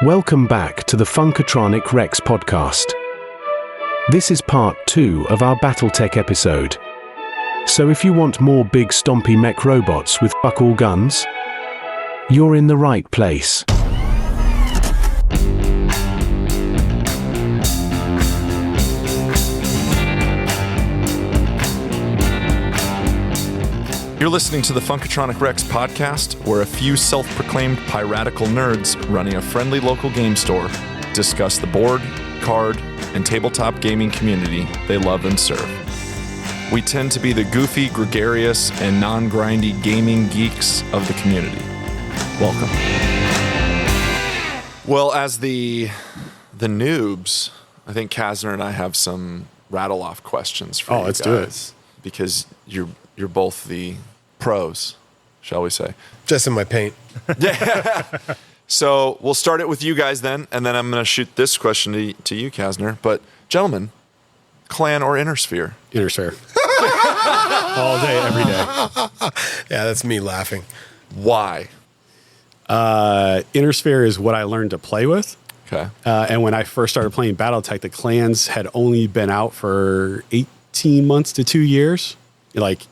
Welcome back to the Funkatronic Rex podcast. This is part 2 of our Battletech episode. So if you want more big stompy mech robots with fuck all guns, you're in the right place. You're listening to the Funkatronic Rex podcast, where a few self-proclaimed piratical nerds running a friendly local game store discuss the board, card, and tabletop gaming community they love and serve. We tend to be the goofy, gregarious, and non-grindy gaming geeks of the community. Welcome. Well, as the noobs, I think Casner and I have some rattle-off questions for you let's guys. do it. Because you're both the pros, shall we say. Just in my paint. Yeah. So we'll start it with you guys then, and then I'm going to shoot this question to you, Casner. But gentlemen, clan or inner sphere? Inner sphere. All day, every day. Yeah, that's me laughing. Why? Inner sphere is what I learned to play with. Okay. And when I first started playing Battletech, the clans had only been out for 18 months to 2 years, like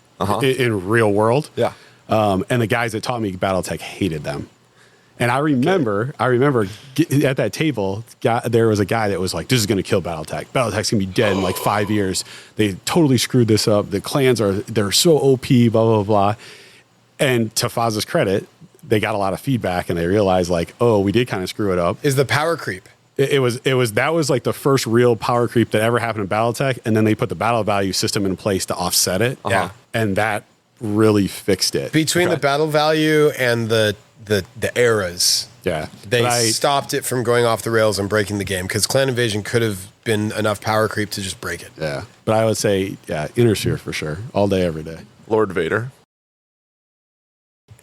in real world. Yeah. And the guys that taught me Battletech hated them. And I remember at that table, there was a guy that was like, this is going to kill Battletech. Battletech's going to be dead in like 5 years. They totally screwed this up. The clans they're so OP, blah, blah, blah. And to Faz's credit, they got a lot of feedback and they realized like, oh, we did kind of screw it up. Is the power creep? That was like the first real power creep that ever happened in Battletech. And then they put the battle value system in place to offset it. Yeah. And that really fixed it. Between the battle value and the eras. Yeah. They stopped it from going off the rails and breaking the game because Clan Invasion could have been enough power creep to just break it. Yeah. But I would say, inner sphere for sure. All day, every day. Lord Vader.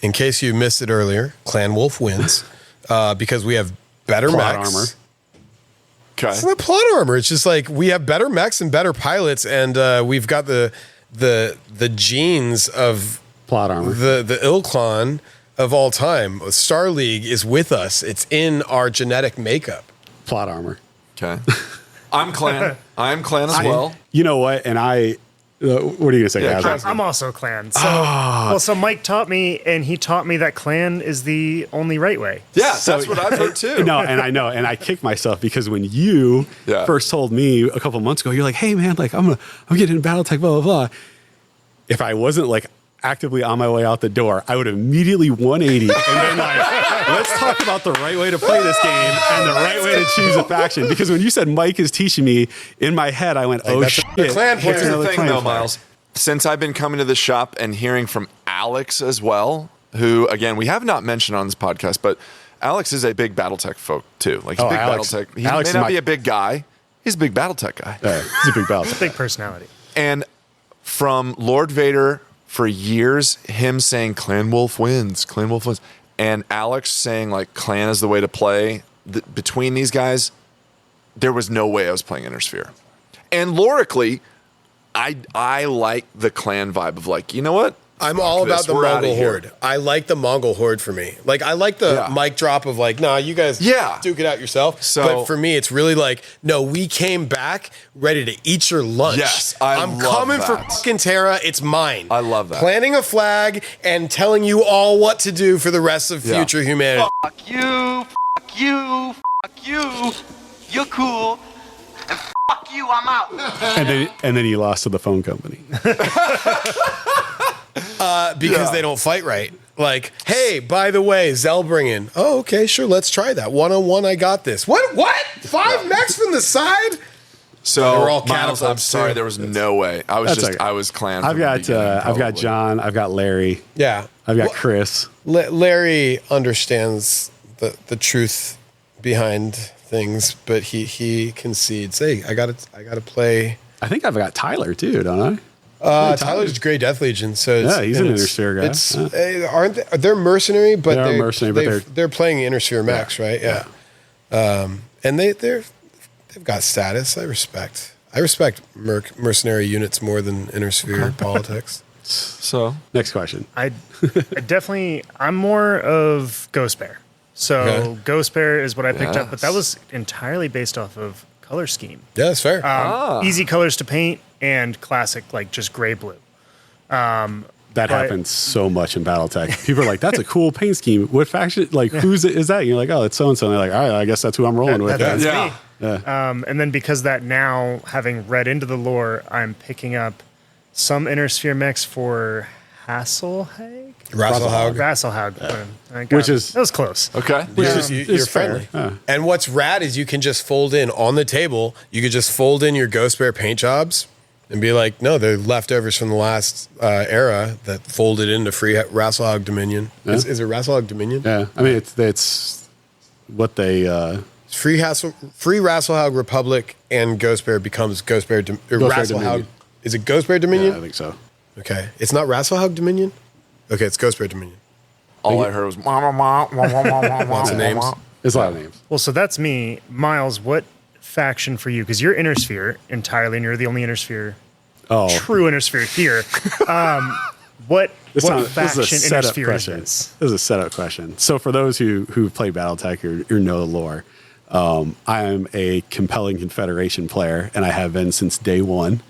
In case you missed it earlier, Clan Wolf wins because we have better Plot mechs. armor. Okay. It's not plot armor. It's just like we have better mechs and better pilots, and we've got the genes of Plot armor. the Ilklon of all time. Star League is with us. It's in our genetic makeup. Plot armor. Okay. I'm clan. I'm clan as well. You know what? And what are you going to say, guys? I'm also clan. So, so Mike taught me, and he taught me that clan is the only right way. Yeah, that's what I've heard too. No, and I know, and I kicked myself because when you first told me a couple months ago, you're like, "Hey, man, like I'm getting into BattleTech, blah blah blah." If I wasn't like actively on my way out the door, I would immediately 180 and then like, let's talk about the right way to play this game and the right way to choose a faction. Because when you said Mike is teaching me, in my head I went, "Oh shit!" Clan Here's the another thing, clan though, player. Miles. Since I've been coming to the shop and hearing from Alex as well, who, again, we have not mentioned on this podcast, but Alex is a big Battletech folk, too. Like, he's big Alex- Battletech. He Alex may is not be a big guy. He's a big Battletech guy. He's a big Battletech. Big personality. And from Lord Vader, for years, him saying, Clan Wolf wins, and Alex saying, like, clan is the way to play, between these guys, there was no way I was playing Inner Sphere. And lorically, I like the clan vibe of like, you know what? I'm all about the We're outta Mongol here. horde. I like the Mongol horde for me. Like I like the mic drop of like, nah, you guys duke it out yourself. So, but for me, it's really like, no, we came back ready to eat your lunch. Yes, I'm love coming for that. fucking Terra. It's mine. I love that. Planting a flag and telling you all what to do for the rest of future humanity. Fuck you, fuck you, fuck you. You're cool. And fuck you, I'm out. And then he lost to the phone company. Because they don't fight right. Like, hey, by the way, Zellbringen. Oh, okay, sure, let's try that. 1-on-1, I got this. What? 5 mechs from the side? So, They were all Miles, I'm catapults, sorry, too. there was no way. I was clan. I've from the got beginning, I've got probably. John. I've got Larry. Yeah. I've got Chris. Larry understands the truth behind things, but he concedes. Hey, I gotta play. I think I've got Tyler too, don't I? Tyler's Grey Death Legion, so he's an Inner Sphere guy. It's aren't they're mercenary, but They are mercenary, but they're playing Inner Sphere mechs, right? Yeah. And they've got status. I respect mercenary units more than Inner Sphere politics. So Next question. I'm more of Ghost Bear. So Ghost Bear is what I picked up, but that was entirely based off of color scheme. Yeah, that's fair. Easy colors to paint and classic, like just gray blue. That happens so much in Battletech. People are like, "That's a cool paint scheme. What faction? Like, who's it? Is that?" And you're like, "Oh, it's so and so." And they're like, "All right, I guess that's who I'm rolling with." That's Yeah. me. And then because that now, having read into the lore, I'm picking up some Inner Sphere mechs for Hasselhag. Rasselhaug. Which is- that was close. Okay. Which Yeah. is You're fair. friendly. And what's rad is you can just fold in on the table. You could just fold in your Ghost Bear paint jobs and be like, no, they're leftovers from the last era that folded into free Rasselhaug Dominion. Yeah. Is it Rasselhaug Dominion? Yeah, I mean it's what they Free Rasselhaug Republic and Ghost Bear becomes Ghost Bear Rasselhaug. Dominion. Is it Ghost Bear Dominion? Yeah, I think so. Okay. It's not Rasselhaug Dominion? Okay, it's Ghost Bear Dominion. All I heard was lots of names. There's a lot of names. Well, so that's me. Myles, what faction for you? Because you're Inner Sphere entirely, and you're the only Inner Sphere, true Inner Sphere here. What faction Inner Sphere is this? This is a setup question. So for those who play Battletech or know the lore, I am a compelling Confederation player, and I have been since day one,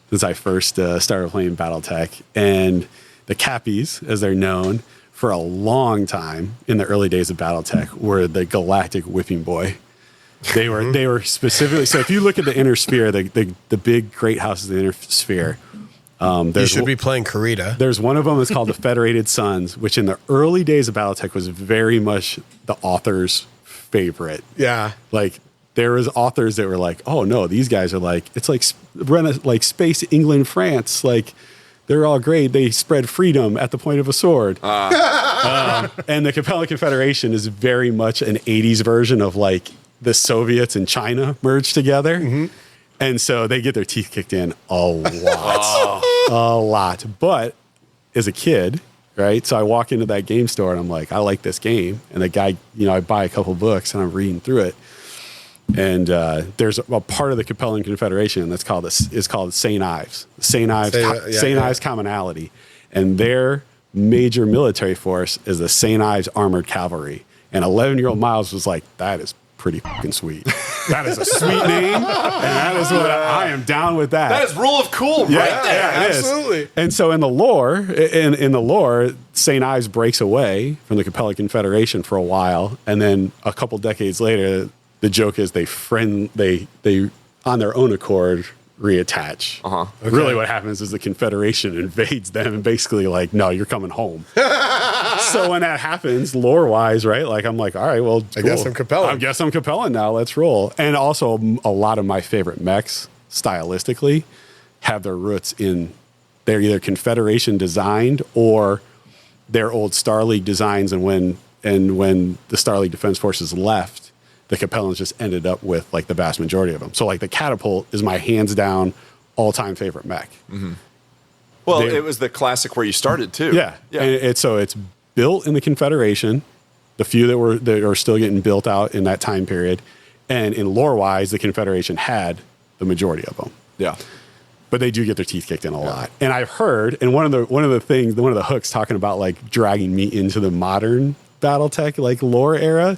since I first started playing Battletech. And the Cappies, as they're known, for a long time in the early days of Battletech, were the galactic whipping boy. They were specifically. So if you look at the Inner Sphere, the big great houses of the Inner Sphere, You should be playing Karita. there's one of them that's called the Federated Sons, which in the early days of Battletech was very much the author's favorite. Yeah. Like there was authors that were like, "Oh no, these guys are like it's like space England, France, like." They're all great. They spread freedom at the point of a sword. And the Capella Confederation is very much an 80s version of like the Soviets and China merged together. And so they get their teeth kicked in a lot. A lot. But as a kid, right? So I walk into that game store and I'm like, I like this game. And the guy, I buy a couple books and I'm reading through it. And there's a part of the Capellan Confederation that's called St. Ives. St. Ives Commonality. And their major military force is the St. Ives Armored Cavalry. And 11-year-old Myles was like, that is pretty fucking sweet. That is a sweet name. And that is what I am down with that. That is rule of cool right there. Yeah, it is. Absolutely. And so in the lore, St. Ives breaks away from the Capella Confederation for a while. And then a couple decades later, the joke is they on their own accord reattach. Okay. Really what happens is the Confederation invades them and basically like, no, you're coming home. So when that happens, lore-wise, right? Like I'm like, all right, well, I guess I'm Capellan. I guess I'm Capellan now. Let's roll. And also a lot of my favorite mechs, stylistically, have their roots in they're either Confederation designed or their old Star League designs. And when the Star League Defense Forces left, the Capellans just ended up with like the vast majority of them. So like the Catapult is my hands down all-time favorite mech. Well, it was the classic where you started too. Yeah. And it's built in the Confederation, the few that are still getting built out in that time period. And in lore-wise, the Confederation had the majority of them. Yeah. But they do get their teeth kicked in a lot. And I've heard, and one of the hooks talking about like dragging me into the modern Battletech like lore era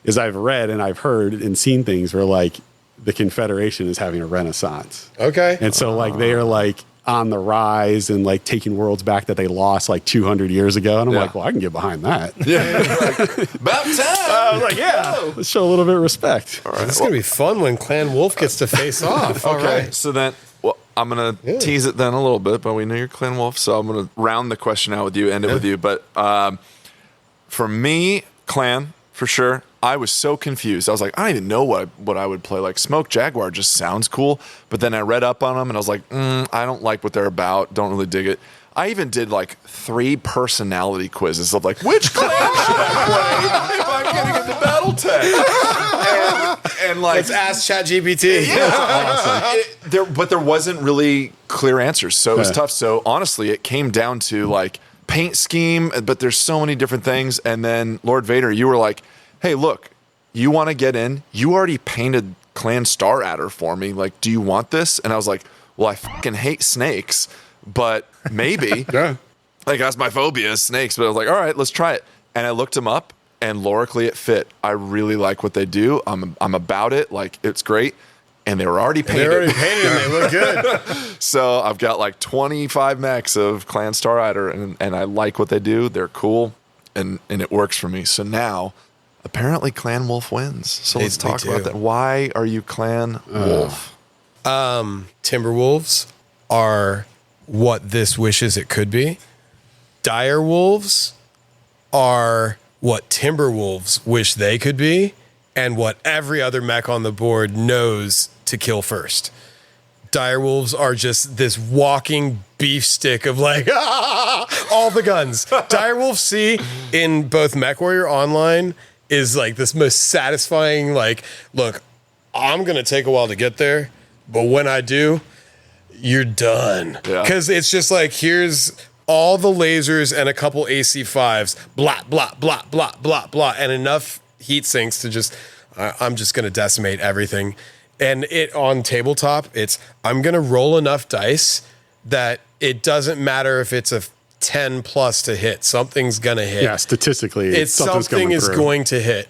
is I've read and I've heard and seen things where like the Confederation is having a renaissance. Okay. And so like they are like on the rise and like taking worlds back that they lost like 200 years ago. And I'm like, well, I can get behind that. Yeah. About time. I was like, yeah, let's show a little bit of respect. All right. It's going to be fun when Clan Wolf gets to face off. All Okay, right. so then I'm going to tease it then a little bit, but we know you're Clan Wolf, so I'm going to round the question out with you, end it with you. But for me, Clan, for sure, I was so confused. I was like, I don't even know what I would play. Like Smoke Jaguar just sounds cool, but then I read up on them and I was like, I don't like what they're about. Don't really dig it. I even did like 3 personality quizzes of like, which clan should I play if I'm getting into Battletech? And like, Let's ask ChatGPT. awesome. But there wasn't really clear answers, so it was tough. So honestly, it came down to like paint scheme, but there's so many different things. And then Lord Vader, you were like, hey, look, you want to get in? You already painted Clan Star Adder for me. Like, do you want this? And I was like, well, I fucking hate snakes, but maybe. Yeah. Like, that's my phobia is snakes. But I was like, all right, let's try it. And I looked him up, and lorically it fit. I really like what they do. I'm about it. Like, it's great. And they were already painted. They're already painted and they look good. So I've got like 25 mechs of Clan Star Rider, and I like what they do. They're cool, and it works for me. So now, apparently Clan Wolf wins. So let's talk about that. Why are you Clan Wolf? Timberwolves are what this wishes it could be. Dire Wolves are what Timberwolves wish they could be, and what every other mech on the board knows to kill first. Direwolves are just this walking beef stick of like, all the guns. Direwolf C in both MechWarrior Online is like this most satisfying, like, look, I'm going to take a while to get there, but when I do, you're done. Because it's just like, here's all the lasers and a couple AC5s, blah, blah, blah, blah, blah, blah, and enough heat sinks to just, I'm just going to decimate everything. And it on tabletop, it's, I'm going to roll enough dice that it doesn't matter if it's a 10 plus to hit. Something's going to hit. Yeah, statistically, something is going to hit.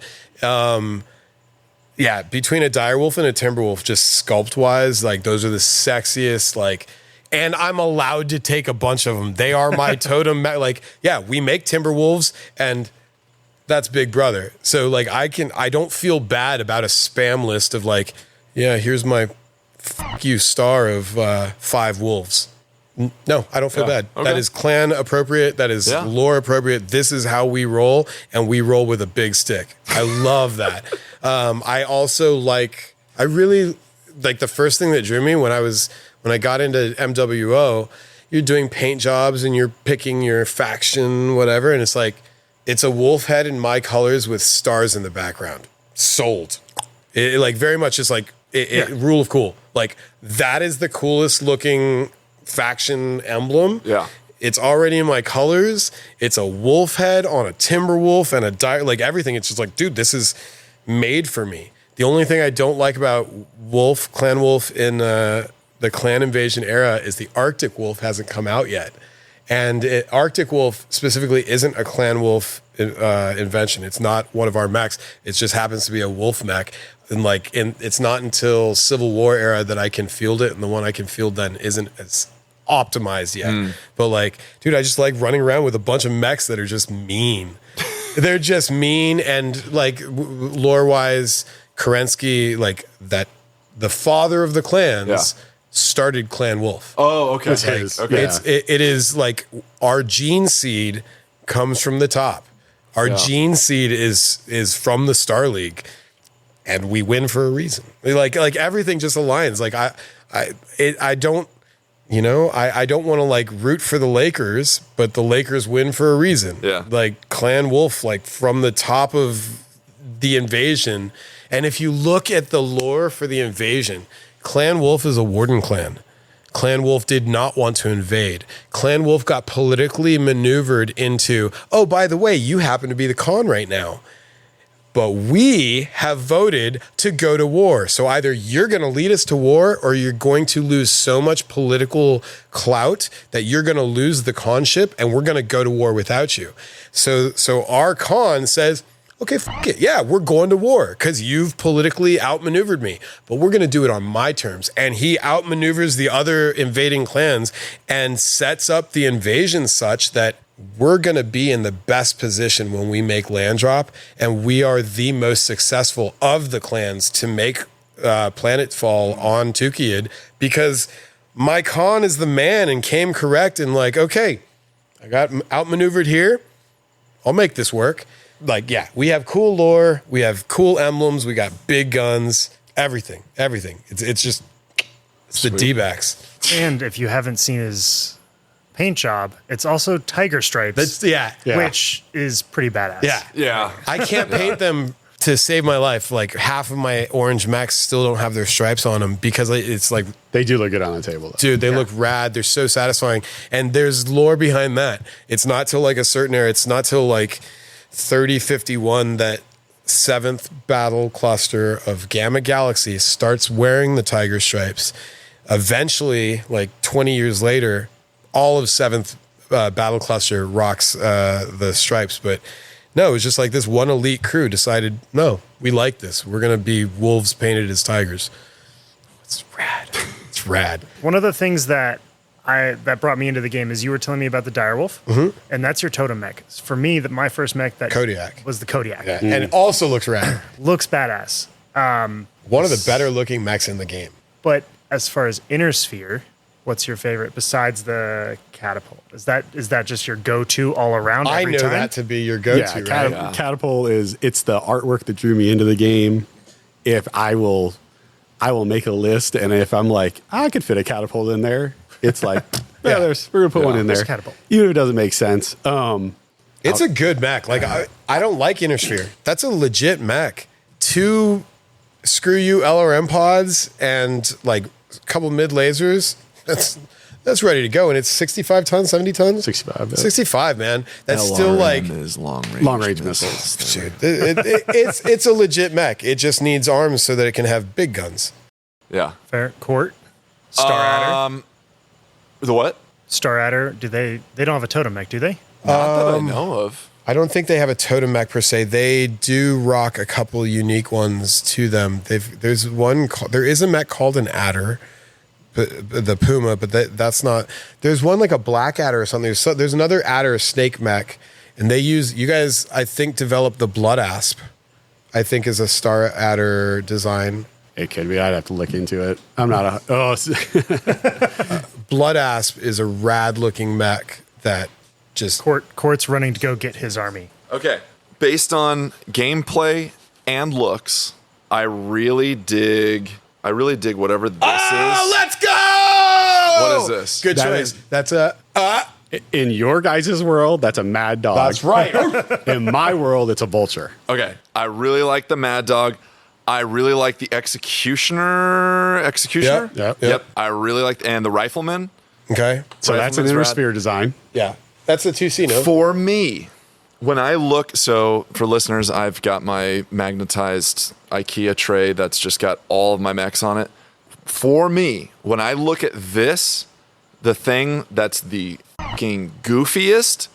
Yeah, between a direwolf and a timberwolf, just sculpt wise, like those are the sexiest, like, and I'm allowed to take a bunch of them. They are my totem. Like, yeah, we make timberwolves, and that's Big Brother. So like I don't feel bad about a spam list of like, yeah, here's my fuck you star of 5 wolves. No, I don't feel bad. Okay. That is clan appropriate. That is lore appropriate. This is how we roll, and we roll with a big stick. I love that. I really like the first thing that drew me when I got into MWO, you're doing paint jobs and you're picking your faction, whatever. And it's like, it's a wolf head in my colors with stars in the background. Sold. It like very much is like rule of cool. Like that is the coolest looking faction emblem. Yeah. It's already in my colors. It's a wolf head on a timber wolf and a dire, like everything. It's just like, dude, this is made for me. The only thing I don't like about Clan Wolf in the Clan Invasion era is the Arctic Wolf hasn't come out yet. And Arctic Wolf specifically isn't a Clan Wolf invention. It's not one of our mechs. It just happens to be a wolf mech. And it's not until Civil War era that I can field it. And the one I can field then isn't as optimized yet. But like, dude, I just like running around with a bunch of mechs that are just mean. They're just mean. And like lore wise, Kerensky, like that, the father of the clans started Clan Wolf. Oh, okay. It is like our gene seed comes from the top. Our gene seed is from the Star League, and we win for a reason. Like everything just aligns. Like I don't want to like root for the Lakers, but the Lakers win for a reason. Yeah. Like Clan Wolf, like from the top of the invasion. And if you look at the lore for the invasion, Clan Wolf is a warden clan. Clan Wolf did not want to invade. Clan Wolf got politically maneuvered into, oh, by the way, you happen to be the Khan right now. But we have voted to go to war. So either you're going to lead us to war or you're going to lose so much political clout that you're going to lose the Khanship and we're going to go to war without you. So our Khan says, okay, fuck it. Yeah, we're going to war because you've politically outmaneuvered me, but we're going to do it on my terms. And he outmaneuvers the other invading clans and sets up the invasion such that we're going to be in the best position when we make land drop. And we are the most successful of the clans to make planetfall on Tukiyid because my Khan is the man and came correct and like, okay, I got outmaneuvered here. I'll make this work. Like, yeah, we have cool lore, we have cool emblems, we got big guns, everything. It's the D-backs. And if you haven't seen his paint job, it's also tiger stripes. Which is pretty badass. Yeah. I can't paint them to save my life. Like half of my orange mechs still don't have their stripes on them because it's like they do look good on the table, though. Dude, they look rad. They're so satisfying. And there's lore behind that. It's not till like a certain era. It's not till like 3051 that 7th battle cluster of Gamma Galaxy starts wearing the tiger stripes. Eventually, like 20 years later, all of 7th battle cluster rocks the stripes, but No, it was just like this one elite crew decided, no, we like this. We're going to be wolves painted as tigers. It's rad. It's rad. One of the things that brought me into the game is you were telling me about the direwolf, and that's your totem mech. For me, my first mech that Kodiak was the Kodiak. Yeah. And it also looks rad. Looks badass. One of the better looking mechs in the game. But as far as inner sphere, what's your favorite besides the catapult? Is that just your go-to all around? I know time? that to be your go-to. Yeah, right? Catapult it's the artwork that drew me into the game. If I will make a list, and if I'm like, I could fit a catapult in there, it's like, we're gonna put one in there, catapult. even if it doesn't make sense. It's a good mech. Like I don't like inner sphere. That's a legit mech. 2 screw you LRM pods and like a couple mid lasers. That's ready to go, and it's 65 tons, 70 tons. 65. 65, man. That's still like is long range missiles. Dude, it's a legit mech. It just needs arms so that it can have big guns. Yeah. Fair. Court, Star Adder. The what? Star Adder. Do they don't have a totem mech, do they? Not that I know of. I don't think they have a totem mech per se. They do rock a couple unique ones to them. There is a mech called an Adder, the Puma, but that's not. There's one like a black Adder or something. There's another Adder snake mech, and you guys I think developed the Blood Asp. I think is a Star Adder design. It could be. I'd have to look into it. I'm not Blood Asp is a rad looking mech that just Court's running to go get his army. Okay. Based on gameplay and looks, I really dig whatever this is. Let's go! What is this? Good choice. That's a in your guys' world, that's a mad dog. That's right. In my world, it's a vulture. Okay. I really like the Mad Dog. I really like the Executioner. Yep. I really like and the Rifleman. Okay. So that's an Rifleman's inner rad. sphere design. Yeah. That's the 2C, no? For me, when I look, so for listeners, I've got my magnetized IKEA tray that's just got all of my mechs on it. For me, when I look at this, the thing that's the fucking goofiest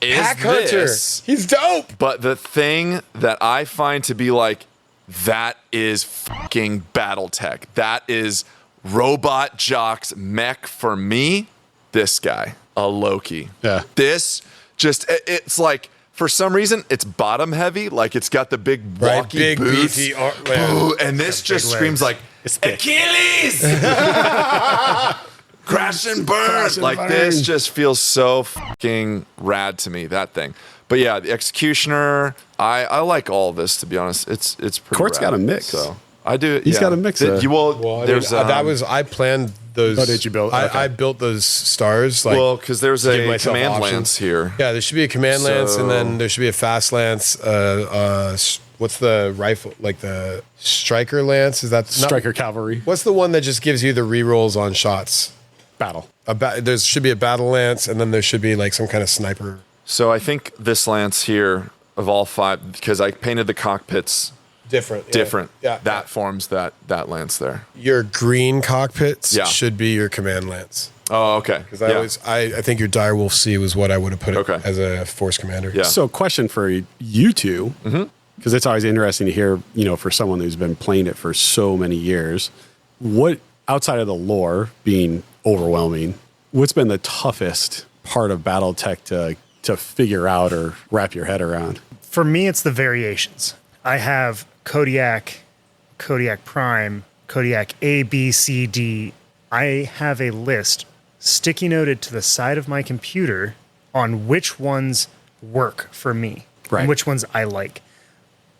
is Pack Hunter. this. He's dope. But the thing that I find to be like, that is fucking Battletech. That is Robot Jock's mech for me. This guy, a Loki. Yeah. This it's like, for some reason, it's bottom heavy. Like it's got the big walky big boots. beefy And this just screams like, Achilles! Crash and burn. This just feels so fucking rad to me, that thing. But yeah, the Executioner, I like all of this, to be honest. It's pretty Court's rad. got a mix. So I do. He's got a mix of- I planned those. Oh, did you build? Okay. I built those stars. Like, because there's give a myself command options. lance here. Yeah, there should be a command lance, and So- then there should be a fast lance. What's the rifle? Like the striker lance? Is that not- Striker cavalry What's the one that just gives you the rerolls on shots? battle. There should be a battle lance, and then there should be like some kind of sniper. So I think this lance here, of all 5, because I painted the cockpits Different. Yeah. That forms that lance there. Your green cockpits Yeah. should be your command lance. Oh, okay. Because I think your Direwolf C was what I would have put Okay. it as a force commander. Yeah. So, question for you two, because it's always interesting to hear, for someone who's been playing it for so many years, what outside of the lore being overwhelming, what's been the toughest part of BattleTech to figure out or wrap your head around? For me, it's the variations. I have Kodiak, Kodiak Prime, Kodiak A, B, C, D. I have a list sticky noted to the side of my computer on which ones work for me and which ones I like.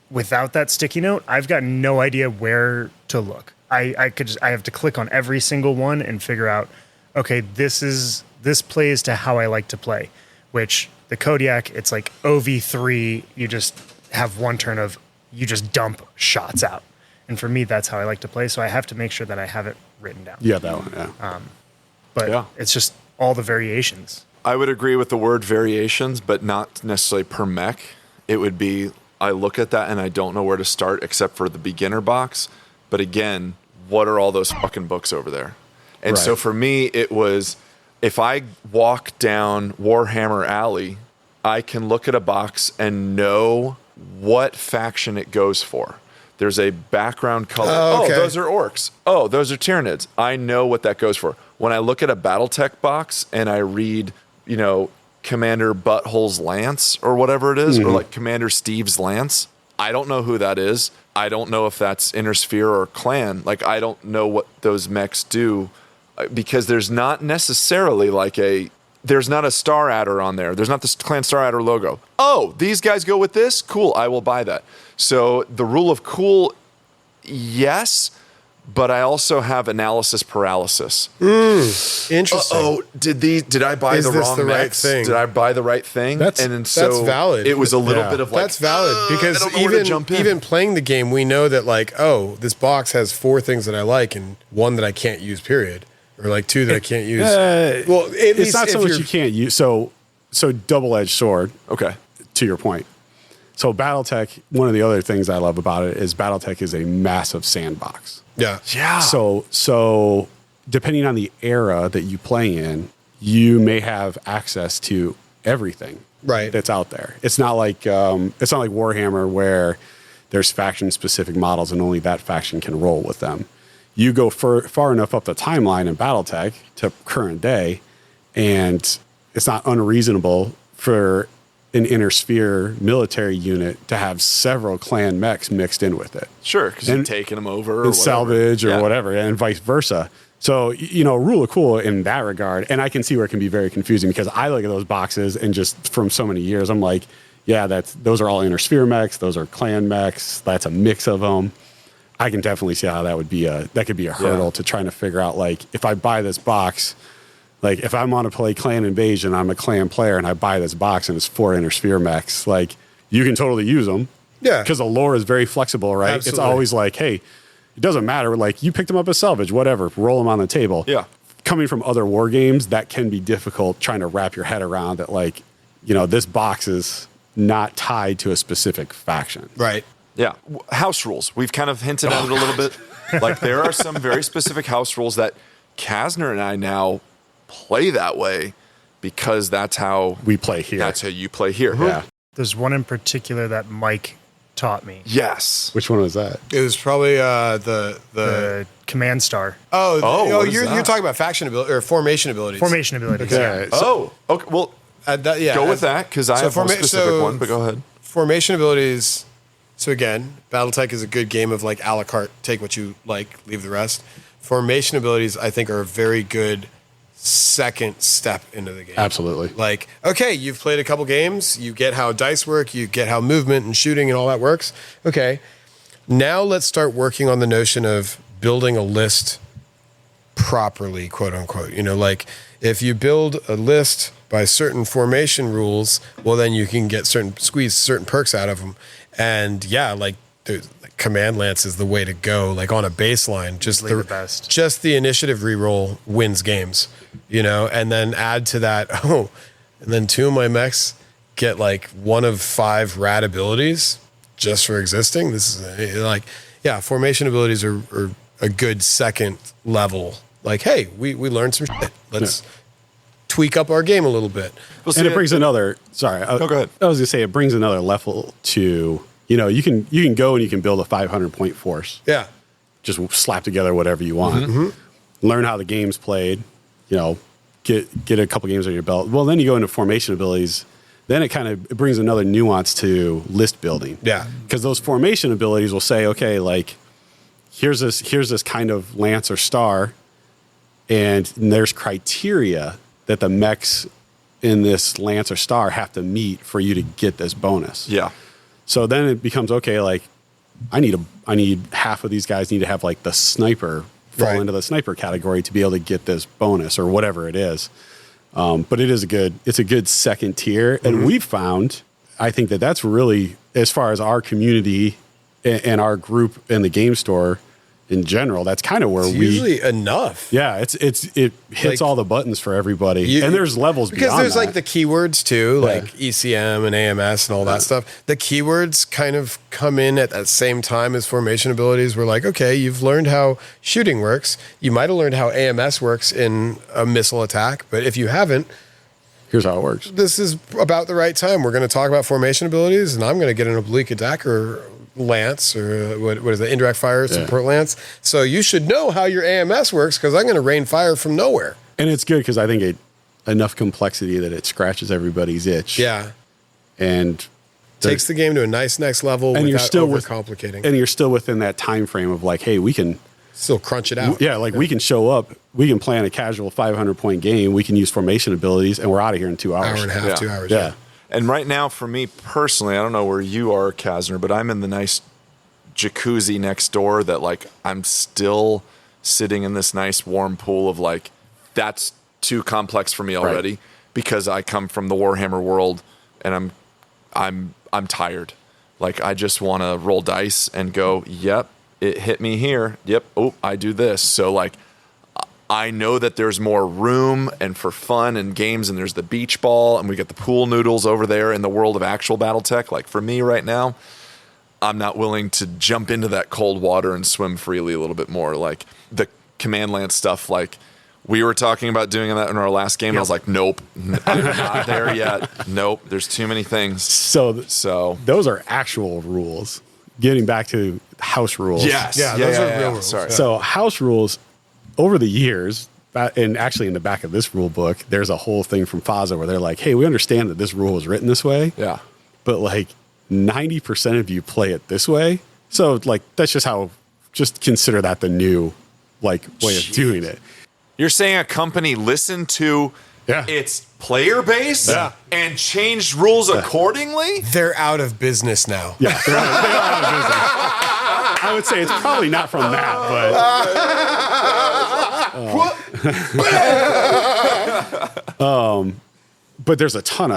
Without that sticky note, I've got no idea where to look. I have to click on every single one and figure out, okay, this plays to how I like to play. Which the Kodiak, it's like OV3. You just have one turn of you just dump shots out, and for me, that's how I like to play. So I have to make sure that I have it written down. Yeah, that one. Yeah. But it's just all the variations. I would agree with the word variations, but not necessarily per mech. It would be, I look at that and I don't know where to start except for the beginner box. But again, what are all those fucking books over there? And so for me, it was, if I walk down Warhammer Alley, I can look at a box and know what faction it goes for. There's a background color. Okay. Oh, those are orcs. Oh, those are Tyranids. I know what that goes for. When I look at a Battletech box and I read, Commander Butthole's Lance or whatever it is, or like Commander Steve's Lance, I don't know who that is. I don't know if that's Intersphere or Clan. Like, I don't know what those mechs do because there's not necessarily there's not a Star Adder on there. There's not the Clan Star Adder logo. Oh, these guys go with this? Cool, I will buy that. So the rule of cool, yes, but I also have analysis paralysis. Interesting. Oh, did I buy the wrong right thing? Did I buy the right thing? That's valid. It was a little bit of like, that's valid because I don't know where to jump in. even playing the game, we know that this box has 4 things that I like and 1 that I can't use. Period. Or like 2 that I can't use. Well, it's not so much you can't use. So double-edged sword. Okay. To your point. So Battletech, one of the other things I love about it is Battletech is a massive sandbox. Yeah. So depending on the era that you play in, you may have access to everything that's out there. It's not like Warhammer where there's faction specific models and only that faction can roll with them. You go far enough up the timeline in Battletech to current day, and it's not unreasonable for an Intersphere military unit to have several clan mechs mixed in with it. Sure, because you're taking them over or salvage or whatever, and vice versa. So, rule of cool in that regard. And I can see where it can be very confusing because I look at those boxes and just from so many years, I'm like, yeah, those are all Intersphere mechs. Those are clan mechs. That's a mix of them. I can definitely see how that could be a hurdle to trying to figure out, like, if I buy this box, like if I want to play Clan Invasion, I'm a clan player and I buy this box and it's 4 Intersphere mechs, like you can totally use them. Yeah. Because the lore is very flexible, right? Absolutely. It's always like, hey, it doesn't matter. Like you picked them up as salvage, whatever, roll them on the table. Yeah. Coming from other war games, that can be difficult trying to wrap your head around that, like, this box is not tied to a specific faction. Right. Yeah. House rules. We've kind of hinted at it a little bit. Like there are some very specific house rules that Casner and I now play that way because that's how we play here. That's how you play here. Yeah. There's one in particular that Mike taught me. Yes. Which one was that? It was probably the Command Star. You're talking about faction ability or formation abilities. Formation abilities. Okay. Okay. Well, go with that because I have a specific one. But go ahead. Formation abilities. So again, Battletech is a good game of like a la carte. Take what you like, leave the rest. Formation abilities, I think, are a very good second step into the game. Absolutely. Like, okay, you've played a couple games, you get how dice work, you get how movement and shooting and all that works. Okay, now let's start working on the notion of building a list properly, quote unquote. Like if you build a list by certain formation rules, well, then you can squeeze certain perks out of them. And yeah, like Command Lance is the way to go. Like on a baseline, just the best. Just the initiative reroll wins games, and then add to that. And then 2 of my mechs get like 1 of 5 rad abilities just for existing. This is formation abilities are a good second level. Like, hey, we learned some shit. Let's tweak up our game a little bit. And it brings another. Sorry, go ahead. I was gonna say it brings another level to. You can go and you can build a 500-point force. Yeah. Just slap together whatever you want. Mm-hmm. Learn how the game's played. Get a couple games on your belt. Well, then you go into formation abilities. Then it brings another nuance to list building. Yeah. Because those formation abilities will say, okay, like here's this kind of lance or star, and there's criteria that the mechs in this lance or star have to meet for you to get this bonus. Yeah. So then it becomes, okay, like I need half of these guys need to have like the sniper fall into the sniper category to be able to get this bonus or whatever it is. But it's a good second tier. And we've found, I think that's really, as far as our community and our group in the game store in general, that's kind of where it's usually enough. Yeah, it hits like, all the buttons for everybody, and there's levels because beyond there's that. Like the keywords too, like ECM and AMS and all that stuff. The keywords kind of come in at that same time as formation abilities. We're like, okay, you've learned how shooting works. You might have learned how AMS works in a missile attack, but if you haven't, here's how it works. This is about the right time. We're going to talk about formation abilities, and I'm going to get an oblique attacker lance, or what is it, indirect fire support lance. So you should know how your AMS works, because I'm going to rain fire from nowhere. And it's good because I think enough complexity that it scratches everybody's itch. Yeah. And takes the game to a nice next level and without you're still overcomplicating. And you're still within that time frame of like, hey, we can still crunch it out. Yeah, like we can show up, we can plan a casual 500-point game, we can use formation abilities, and we're out of here in 2 hours. Hour and a half, 2 hours. Yeah. And right now, for me personally, I don't know where you are, Casner, but I'm in the nice jacuzzi next door that, like, I'm still sitting in this nice warm pool of, like, that's too complex for me already because I come from the Warhammer world and I'm tired. Like, I just want to roll dice and go, yep, it hit me here. Yep. Oh, I do this. So, like, I know that there's more room and for fun and games, and there's the beach ball, and we get the pool noodles over there in the world of actual Battletech. Like, for me right now, I'm not willing to jump into that cold water and swim freely a little bit more. Like, the command lance stuff, like, we were talking about doing that in our last game. Yep. I was like, nope, I'm not there yet. Nope, there's too many things. So those are actual rules. Getting back to house rules. Yes. Yeah, those are real rules. Sorry. So house rules, over the years, and actually in the back of this rule book, there's a whole thing from FASA where they're like, hey, we understand that this rule was written this way. Yeah. But like 90% of you play it this way. So like, that's just consider that the new like way of doing it. You're saying a company listened to its player base and changed rules accordingly? They're out of business now. Yeah, they're out of business. I would say it's probably not from that, but there's a ton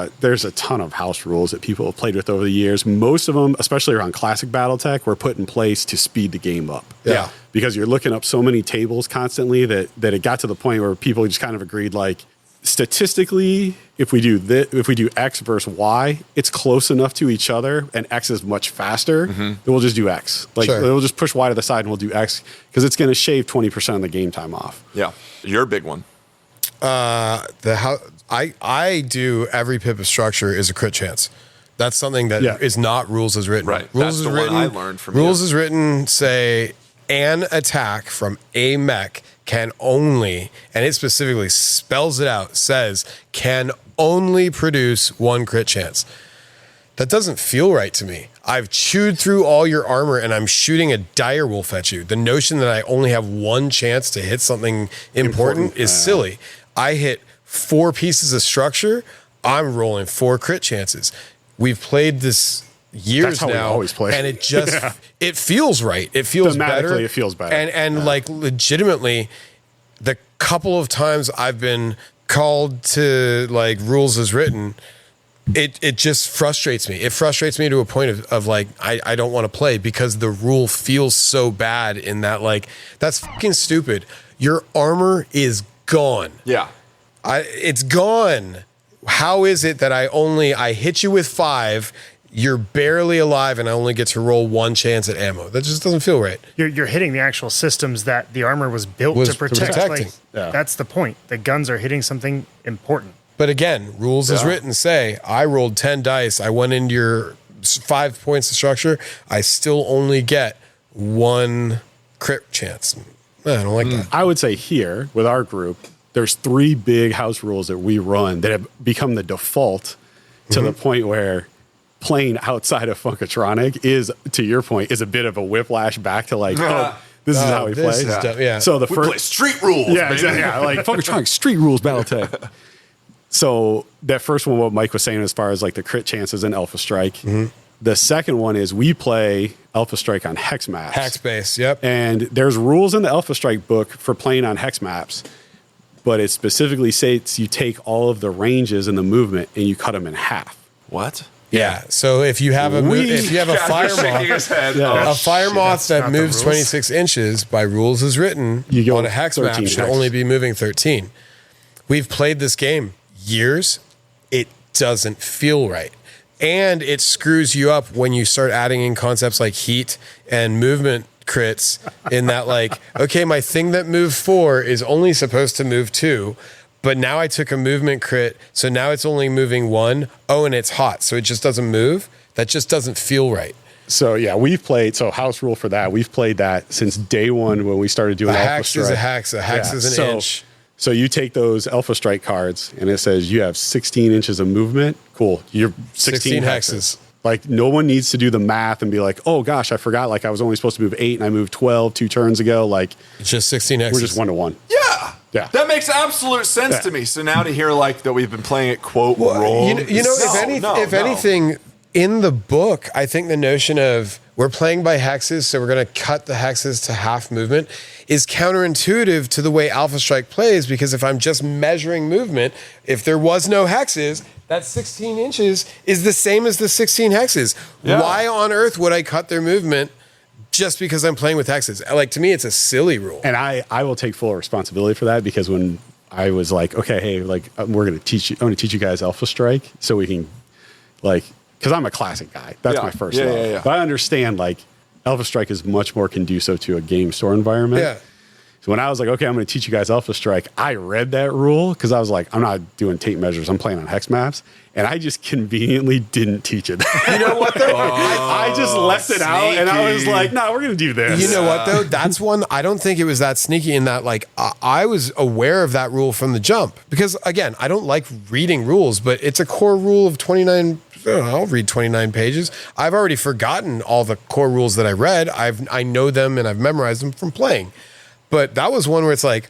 of house rules that people have played with over the years. Most of them, especially around classic Battletech, were put in place to speed the game up. Yeah. Because you're looking up so many tables constantly that it got to the point where people just kind of agreed, like, statistically, if we do X versus Y, it's close enough to each other, and X is much faster, then we'll just do X. Like, we'll just push Y to the side and we'll do X, because it's going to shave 20% of the game time off. Yeah. Your big one. I do every pip of structure is a crit chance. That's something that is not rules as written. Right. Rules That's the one I learned from rules you. as written say an attack from a mech can only, and it specifically spells it out, says can only produce 1 crit chance. That doesn't feel right to me. I've chewed through all your armor and I'm shooting a dire wolf at you. The notion that I only have 1 chance to hit something important is silly. I hit 4 pieces of structure, I'm rolling 4 crit chances. We've played this years That's how now, we always play. and it just it feels right. It feels better. It feels better. And like, legitimately, the couple of times I've been called to like rules as written, it just frustrates me. It frustrates me to a point of like, I don't want to play because the rule feels so bad in that, like, that's fucking stupid. Your armor is gone. Yeah. It's gone. How is it that I hit you with 5, you're barely alive, and I only get to roll 1 chance at ammo? That just doesn't feel right. You're hitting the actual systems that the armor was built to protect. Protecting. That's the point. The guns are hitting something important. But again, rules as written say, I rolled 10 dice, I went into your 5 points of structure, I still only get 1 crit chance. I don't like that. I would say here, with our group, there's 3 big house rules that we run that have become the default to the point where playing outside of Funkatronic is, to your point, is a bit of a whiplash back to like, this is how we play. So the first play street rules. Yeah, exactly. Yeah, like Funkatronic street rules Battletech. So that first one, what Mike was saying as far as like the crit chances in Alpha Strike. The second one is we play Alpha Strike on hex maps. Hex base, yep. And there's rules in the Alpha Strike book for playing on hex maps, but it specifically states you take all of the ranges in the movement and you cut them in half. What? Yeah. So if you have a fire moth, a fire moth that moves 26 inches by rules as written on a hex map should only be moving 13. We've played this game years. It doesn't feel right. And it screws you up when you start adding in concepts like heat and movement crits in that, like, okay, my thing that moved 4 is only supposed to move 2, but now I took a movement crit, so now it's only moving 1. Oh, and it's hot, so it just doesn't move. That just doesn't feel right. So yeah, house rule for that. We've played that since day one when we started doing Alpha Strike. A hex is an inch. So you take those Alpha Strike cards and it says you have 16 inches of movement. Cool. You're 16 hexes. Like no one needs to do the math and be like, oh gosh, I forgot. Like I was only supposed to move 8 and I moved 12 2 turns ago. Like it's just 16 hexes. We're just 1-to-1. Yeah. That makes absolute sense to me. So now to hear like that we've been playing it quote roll. If anything, in the book, I think the notion of we're playing by hexes, so we're going to cut the hexes to half movement is counterintuitive to the way Alpha Strike plays, because if I'm just measuring movement, if there was no hexes, that 16 inches is the same as the 16 hexes. Yeah. Why on earth would I cut their movement just because I'm playing with hexes? Like, to me, it's a silly rule. And I will take full responsibility for that, because when I was like, okay, hey, like I'm going to teach you guys Alpha Strike so we can like, because I'm a classic guy. That's my first love. Yeah. But I understand, like, Alpha Strike is much more conducive to a game store environment. Yeah. So when I was like, okay, I'm going to teach you guys Alpha Strike, I read that rule because I was like, I'm not doing tape measures. I'm playing on hex maps. And I just conveniently didn't teach it. You know what, though? I just left it out, and I was like, no, we're going to do this. You know what, though? That's one, I don't think it was that sneaky in that, like, I was aware of that rule from the jump. Because, again, I don't like reading rules, but it's a core rule of 29. I'll read 29 pages. I've already forgotten all the core rules that I read. I know them and I've memorized them from playing. But that was one where it's like,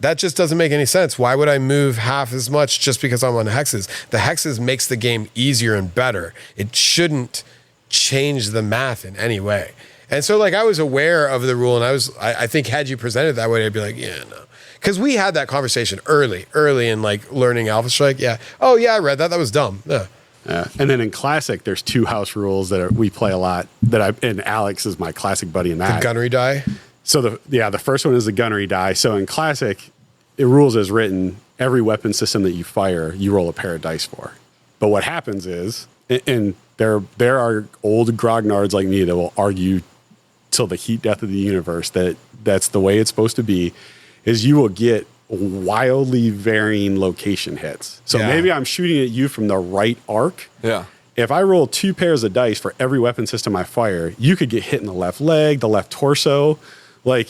that just doesn't make any sense. Why would I move half as much just because I'm on hexes? The hexes makes the game easier and better. It shouldn't change the math in any way. And so like I was aware of the rule, and I think had you presented that way, I'd be like, yeah, no. Because we had that conversation early in like learning Alpha Strike. Yeah. Oh yeah, I read that. That was dumb. Yeah. And then in Classic, there's 2 house rules that we play a lot. And Alex is my Classic buddy in that. The gunnery die. So the first one is the gunnery die. So in Classic, it rules as written. Every weapon system that you fire, you roll a pair of dice for. But what happens is, and there are old grognards like me that will argue till the heat death of the universe that that's the way it's supposed to be, is you will get wildly varying location hits. So maybe I'm shooting at you from the right arc. Yeah. If I roll 2 pairs of dice for every weapon system I fire, you could get hit in the left leg, the left torso. Like,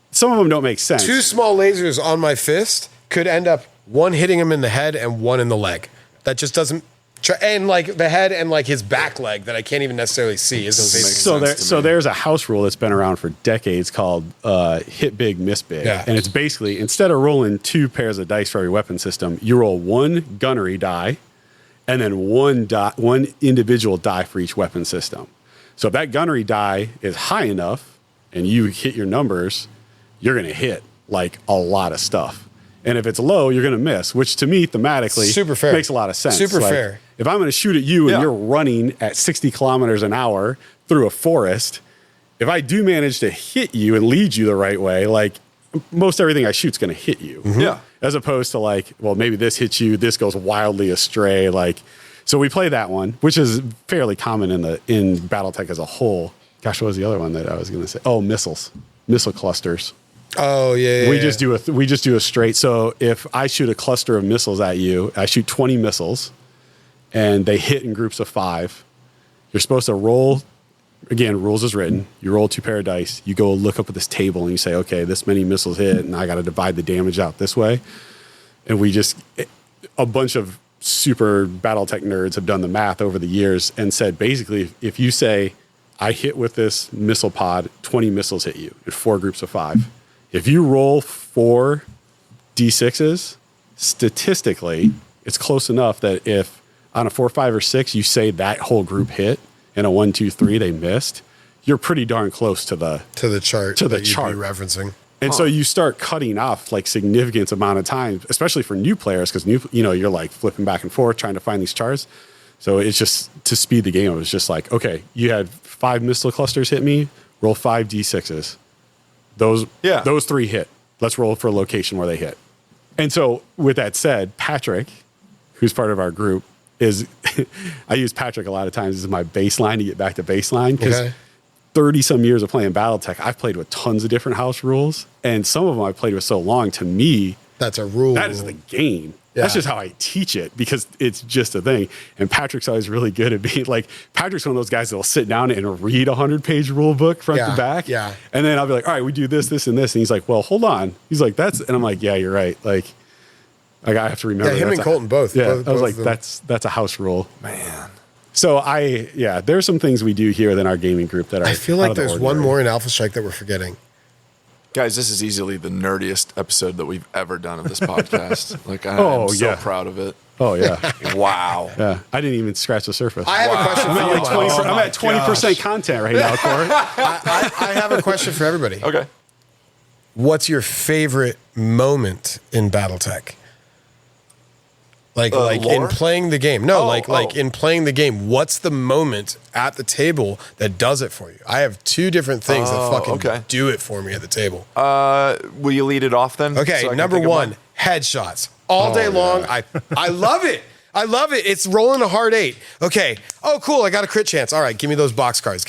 some of them don't make sense. 2 small lasers on my fist could end up one hitting him in the head and one in the leg. That just doesn't. And like the head and like his back leg that I can't even necessarily see. So there's a house rule that's been around for decades called hit big, miss big. Yeah. And it's basically, instead of rolling 2 pairs of dice for every weapon system, you roll 1 gunnery die and then one individual die for each weapon system. So if that gunnery die is high enough and you hit your numbers, you're going to hit like a lot of stuff. And if it's low, you're going to miss, which to me thematically super fair. Makes a lot of sense. Super fair. If I'm going to shoot at you and you're running at 60 kilometers an hour through a forest, if I do manage to hit you and lead you the right way, like most everything I shoot's going to hit you. Mm-hmm. Yeah. As opposed to like, well, maybe this hits you, this goes wildly astray. Like, so we play that one, which is fairly common in Battletech as a whole. Gosh, what was the other one that I was going to say? Oh, missile clusters. Oh yeah. We just do a straight. So if I shoot a cluster of missiles at you, I shoot 20 missiles, and they hit in groups of 5. You're supposed to roll. Again, rules as written. You roll 2 pair of dice. You go look up at this table and you say, okay, this many missiles hit, and I got to divide the damage out this way. And a bunch of super Battletech nerds have done the math over the years and said basically, if you say, I hit with this missile pod, 20 missiles hit you in 4 groups of 5. If you roll 4 D6s, statistically, it's close enough that if on a 4, 5, or 6, you say that whole group hit, and a 1, 2, 3, they missed, you're pretty darn close to the chart. You'd be referencing. And so you start cutting off like significant amount of time, especially for new players, because you're like flipping back and forth trying to find these charts. So it's just to speed the game. It was just like, okay, you had 5 missile clusters hit me, roll 5 D6s. Those 3 hit. Let's roll for a location where they hit. And so with that said, Patrick, who's part of our group, I use Patrick a lot of times as my baseline to get back to baseline, because 30 some years of playing Battletech, I've played with tons of different house rules, and some of them I've played with so long, to me, That's a rule. That is the game. Yeah. That's just how I teach it because it's just a thing. And Patrick's always really good at being like, Patrick's one of those guys that'll sit down and read a 100-page rule book front to back. Yeah. And then I'll be like, all right, we do this, this, and this. And he's like, well, hold on. He's like, and I'm like, yeah, you're right. Like I have to remember. Yeah, him and Colton both. Yeah. Both I was like, that's a house rule. Man. So there's some things we do here within our gaming group that are. I feel like there's one more in Alpha Strike that we're forgetting. Guys, this is easily the nerdiest episode that we've ever done of this podcast. Like, I'm so proud of it. Oh, yeah. Wow. Yeah. I didn't even scratch the surface. I have a question for you. I'm at 20% content right now, Corey. I have a question for everybody. Okay. What's your favorite moment in Battletech? Like in playing the game. No, in playing the game. What's the moment at the table that does it for you? I have two different things that fucking do it for me at the table. Will you lead it off then? Okay, so number one, headshots. All day long. I love it. I love it. It's rolling a hard 8. Okay. Oh, cool. I got a crit chance. All right. Give me those box cards.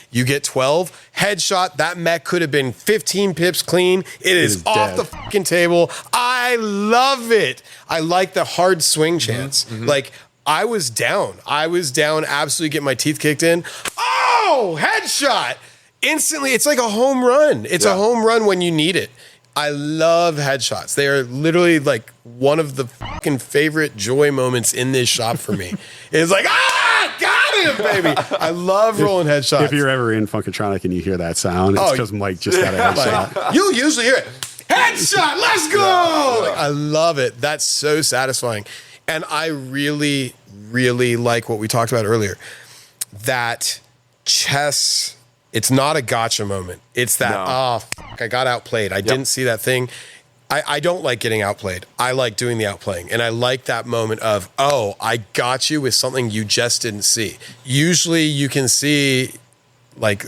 You get 12. Headshot. That mech could have been 15 pips clean. It is off the fucking table. I love it. I like the hard swing chance. Mm-hmm. Like, I was down. Absolutely get my teeth kicked in. Oh, headshot. Instantly. It's like a home run. It's a home run when you need it. I love headshots. They are literally like one of the fucking favorite joy moments in this shop for me. It's like, got him, baby. I love rolling headshots. If you're ever in Funkatronic and you hear that sound, it's because Mike just got a headshot. You'll usually hear it. Headshot, let's go. Like, I love it. That's so satisfying. And I really, really like what we talked about earlier. That chess... It's not a gotcha moment. It's that, I got outplayed. I didn't see that thing. I don't like getting outplayed. I like doing the outplaying. And I like that moment of, I got you with something you just didn't see. Usually you can see, like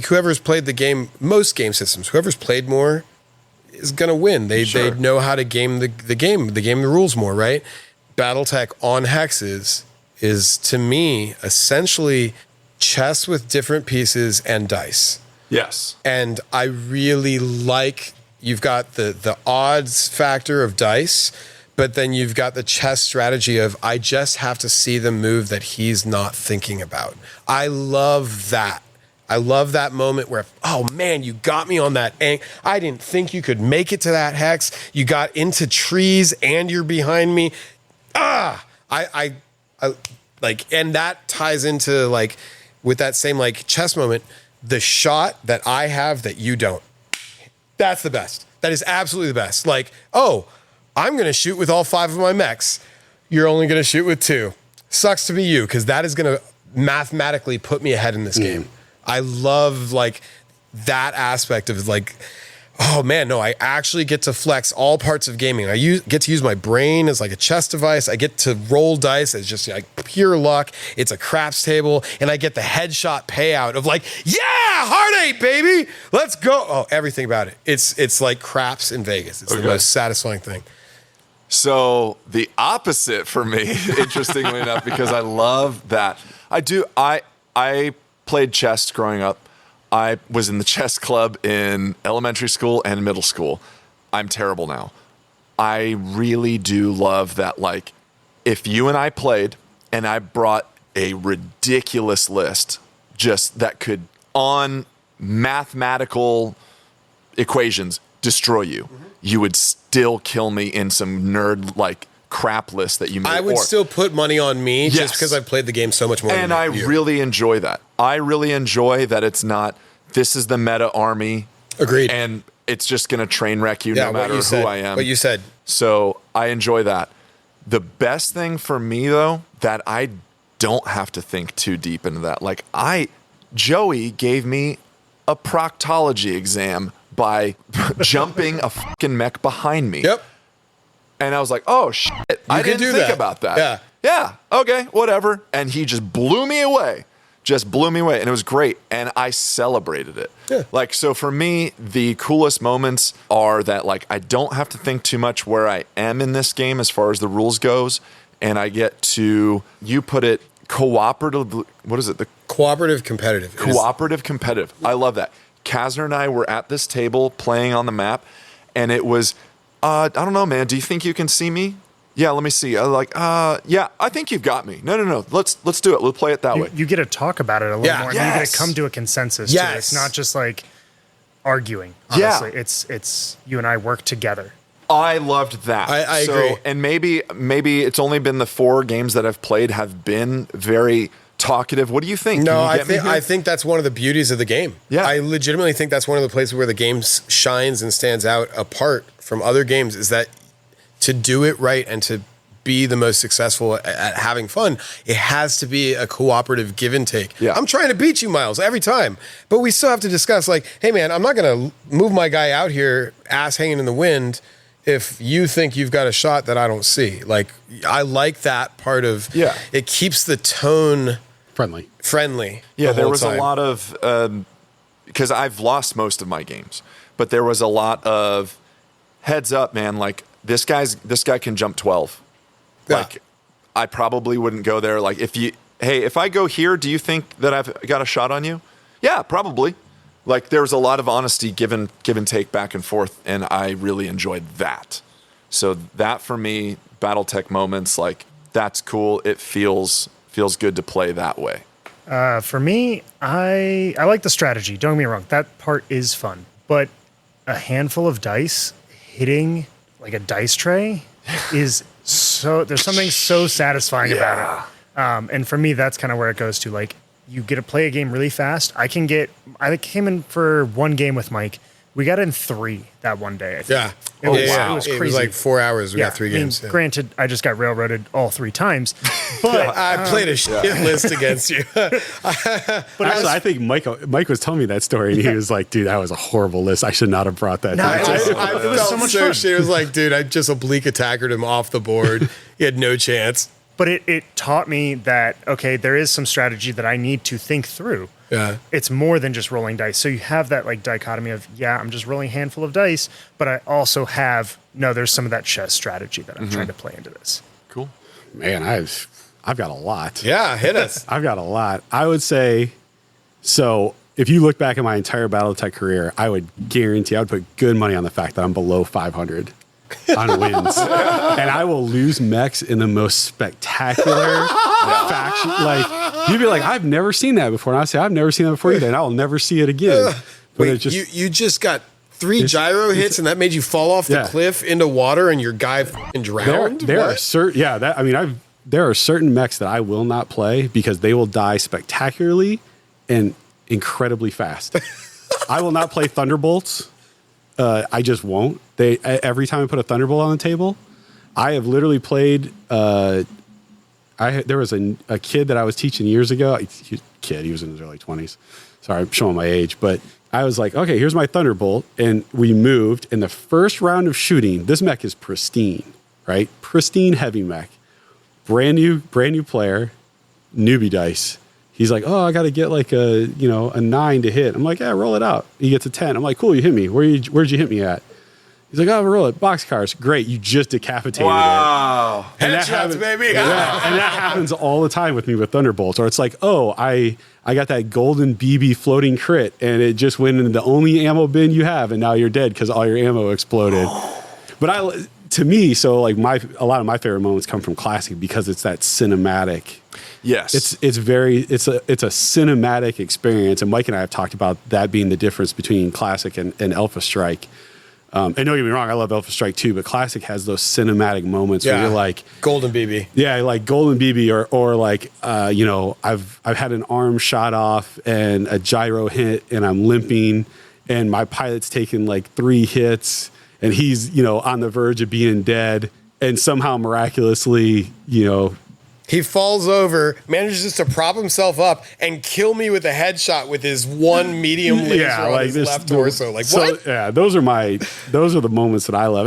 whoever's played the game, most game systems, whoever's played more is going to win. They know how to game the game, the rules more, right? Battletech on hexes is, to me, essentially chess with different pieces and dice. Yes. And I really like, you've got the odds factor of dice, but then you've got the chess strategy of, I just have to see the move that he's not thinking about. I love that. I love that moment where, oh man, you got me on that I didn't think you could make it to that hex. You got into trees and you're behind me. I like, and that ties into like, with that same like chess moment, the shot that I have that you don't. That's the best. That is absolutely the best. Like, I'm going to shoot with all 5 of my mechs. You're only going to shoot with 2. Sucks to be you, because that is going to mathematically put me ahead in this game. I love like that aspect of like, oh man, no, I actually get to flex all parts of gaming. I get to use my brain as like a chess device. I get to roll dice as just like pure luck. It's a craps table, and I get the headshot payout of like, hard 8, baby. Let's go. Oh, everything about it. It's like craps in Vegas. It's the most satisfying thing. So the opposite for me, interestingly enough, because I love that. I played chess growing up. I was in the chess club in elementary school and middle school. I'm terrible now. I really do love that, like, if you and I played and I brought a ridiculous list just that could, on mathematical equations, destroy you, you would still kill me in some nerd, like, crap list that you made. I would still put money on me just because I've played the game so much more and than I you. really enjoy that. I really enjoy that it's not, this is the meta army. Agreed. And it's just going to train wreck you no matter who I am. What you said. So I enjoy that. The best thing for me, though, that I don't have to think too deep into that. Like, Joey gave me a proctology exam by jumping a fucking mech behind me. Yep. And I was like, oh, shit, I didn't think about that. Yeah, okay, whatever. And he just blew me away. And it was great. And I celebrated it. Yeah. Like, so for me, the coolest moments are that, like, I don't have to think too much where I am in this game as far as the rules goes. And I get to, you put it, cooperative, what is it? The cooperative competitive. Cooperative competitive. I love that. Casner and I were at this table playing on the map, and it was I don't know, man. Do you think you can see me? Yeah, let me see. Yeah, I think you've got me. No. Let's do it. We'll play it that way. You get to talk about it a little more. And you get to come to a consensus. Yes. Too. It's not just like arguing. Honestly. Yeah. It's you and I work together. I loved that. I agree. And maybe it's only been the 4 games that I've played have been very talkative. What do you think? No, I think that's one of the beauties of the game. Yeah. I legitimately think that's one of the places where the game shines and stands out apart from other games, is that to do it right and to be the most successful at having fun, it has to be a cooperative give and take. Yeah. I'm trying to beat you, Myles, every time. But we still have to discuss, like, hey, man, I'm not going to move my guy out here, ass hanging in the wind, if you think you've got a shot that I don't see. Like, I like that part of it. Keeps the tone friendly. Yeah, there was a lot of because I've lost most of my games, but there was a lot of heads up, man. Like this guy can jump 12. Yeah. Like I probably wouldn't go there. Like if I go here, do you think that I've got a shot on you? Yeah, probably. Like there was a lot of honesty, give and take back and forth, and I really enjoyed that. So that for me, Battletech moments, like that's cool. It feels good to play that way. For me, I like the strategy. Don't get me wrong. That part is fun. But a handful of dice hitting like a dice tray is there's something so satisfying about it. And for me, that's kind of where it goes to. Like, you get to play a game really fast. I came in for one game with Mike. We got in 3 that one day. I think. Yeah. It was crazy. It was like 4 hours. We got 3 games. Granted, I just got railroaded all 3 times, but I played a shit list against you. but Actually, I think Mike was telling me that story, and he was like, "Dude, that was a horrible list. I should not have brought that." I it was so much fun. Shit. It was like, dude, I just oblique attackered him off the board. He had no chance. But it taught me that, okay, there is some strategy that I need to think through. Yeah. It's more than just rolling dice. So you have that like dichotomy of, I'm just rolling a handful of dice, but I also have, there's some of that chess strategy that I'm trying to play into this. Cool. Man, I've got a lot. Yeah, hit us. I've got a lot. I would say, so if you look back at my entire Battletech career, I would guarantee, I would put good money on the fact that I'm below 500 on wins. And I will lose mechs in the most spectacular faction. Like, you'd be like, I've never seen that before. And I say, I've never seen that before either, and I will never see it again. But Wait, you just got 3 gyro hits, and that made you fall off the cliff into water, and your guy fucking drowned? There are certain, there are certain mechs that I will not play because they will die spectacularly and incredibly fast. I will not play Thunderbolts. I just won't. Every time I put a Thunderbolt on the table, I have literally played. There was a kid that I was teaching years ago. He was in his early 20s. Sorry, I'm showing my age, but I was like, okay, here's my Thunderbolt, and we moved. In the first round of shooting, this mech is pristine, right? Pristine heavy mech, brand new player, newbie dice. He's like, oh, I got to get like a 9 to hit. I'm like, yeah, roll it out. He gets a 10. I'm like, cool, you hit me. Where'd you hit me at? He's like, oh, roll it. Boxcars. Great. You just decapitated it. And Headshots, baby. Yeah, and that happens all the time with me with Thunderbolts. Or it's like, oh, I got that golden BB floating crit, and it just went into the only ammo bin you have, and now you're dead because all your ammo exploded. But to me, so like a lot of my favorite moments come from Classic because it's that cinematic. Yes, it's a cinematic experience, and Mike and I have talked about that being the difference between Classic and Alpha Strike. And don't get me wrong, I love Alpha Strike too, but Classic has those cinematic moments where you're like Golden BB. Yeah, like Golden BB, or like I've had an arm shot off and a gyro hit, and I'm limping, and my pilot's taken like 3 hits, and he's on the verge of being dead, and somehow miraculously he falls over, manages to prop himself up, and kill me with a headshot with his one medium laser on his left torso. Like, what? Yeah, those are the moments that I love.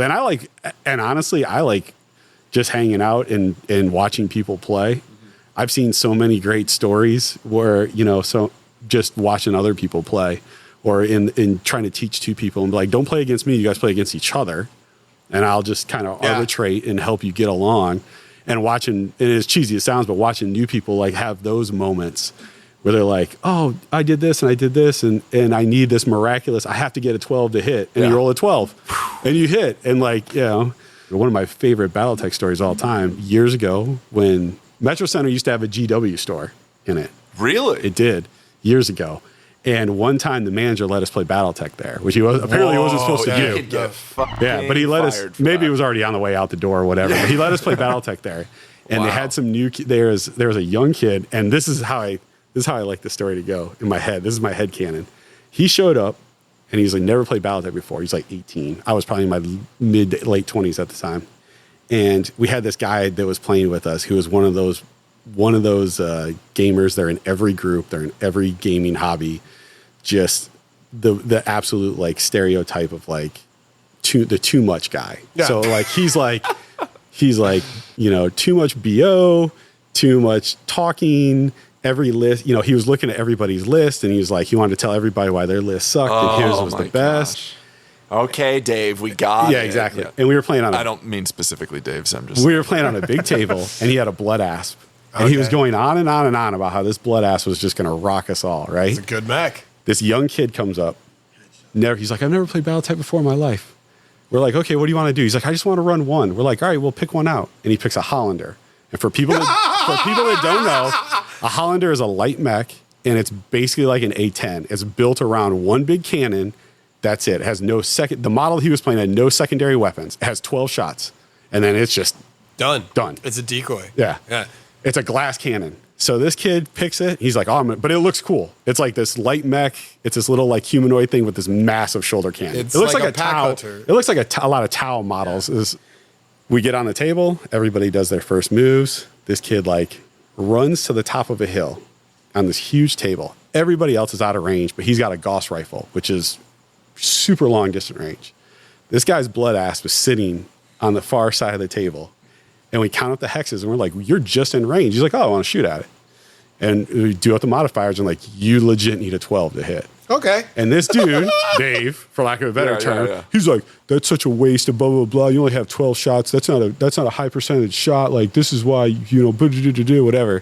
And honestly, I like just hanging out and watching people play. I've seen so many great stories where, so just watching other people play, or in trying to teach 2 people and be like, don't play against me, you guys play against each other. And I'll just kind of arbitrate and help you get along. And watching, and as cheesy as it sounds, but watching new people like have those moments where they're like, oh, I did this and I did this and I need this miraculous. I have to get a 12 to hit. And you roll a 12 and you hit. And like, you know, one of my favorite Battletech stories of all time, years ago when Metro Center used to have a GW store in it. Really? It did, years ago. And one time the manager let us play Battletech there, which he was apparently wasn't supposed to do. Yeah, but he let us, maybe it was already on the way out the door or whatever. But he let us play Battletech there. And they had some new, there was a young kid, and this is how I like the story to go in my head. This is my head canon. He showed up, and he's like, never played Battletech before. He's like 18. I was probably in my late 20s at the time. And we had this guy that was playing with us who was one of those gamers. They're in every group. They're in every gaming hobby. Just the absolute like stereotype of like the too much guy. Yeah. So like he's like, you know, too much BO, too much talking. Every list, you know, he was looking at everybody's list and he was like, he wanted to tell everybody why their list sucked and his was the best. Gosh. Okay, Dave, we got it. Yeah, exactly. Yeah. And we were playing on I don't mean specifically Dave's. I'm just. We were playing on a big table and he had a blood asp. And he was going on and on and on about how this blood asp was just going to rock us all, right? It's a good mech. This young kid comes up. He's like, I've never played Battletech before in my life. We're like, okay, what do you want to do? He's like, I just want to run one. We're like, all right, we'll pick one out. And he picks a Hollander. And for people that don't know, a Hollander is a light mech, and it's basically like an A10. It's built around one big cannon. That's it. It has no second. The model he was playing had no secondary weapons. It has 12 shots, and then it's just done. Done. It's a decoy. Yeah. Yeah. It's a glass cannon. So this kid picks it. He's like, oh, but it looks cool. It's like this light mech. It's this little like humanoid thing with this massive shoulder cannon. It looks like a Tau. hunter. It looks like a lot of Tau models. We get on the table. Everybody does their first moves. This kid like runs to the top of a hill on this huge table. Everybody else is out of range, but he's got a Gauss rifle, which is super long distance range. This guy's blood asp was sitting on the far side of the table. And we count up the hexes and we're like, you're just in range. He's like, oh, I want to shoot at it. And we do out the modifiers and like, you legit need a 12 to hit. Okay. And this dude, Dave, for lack of a better term, he's like, that's such a waste of blah, blah, blah. You only have 12 shots. That's not a high percentage shot. Like, this is why, you know, whatever.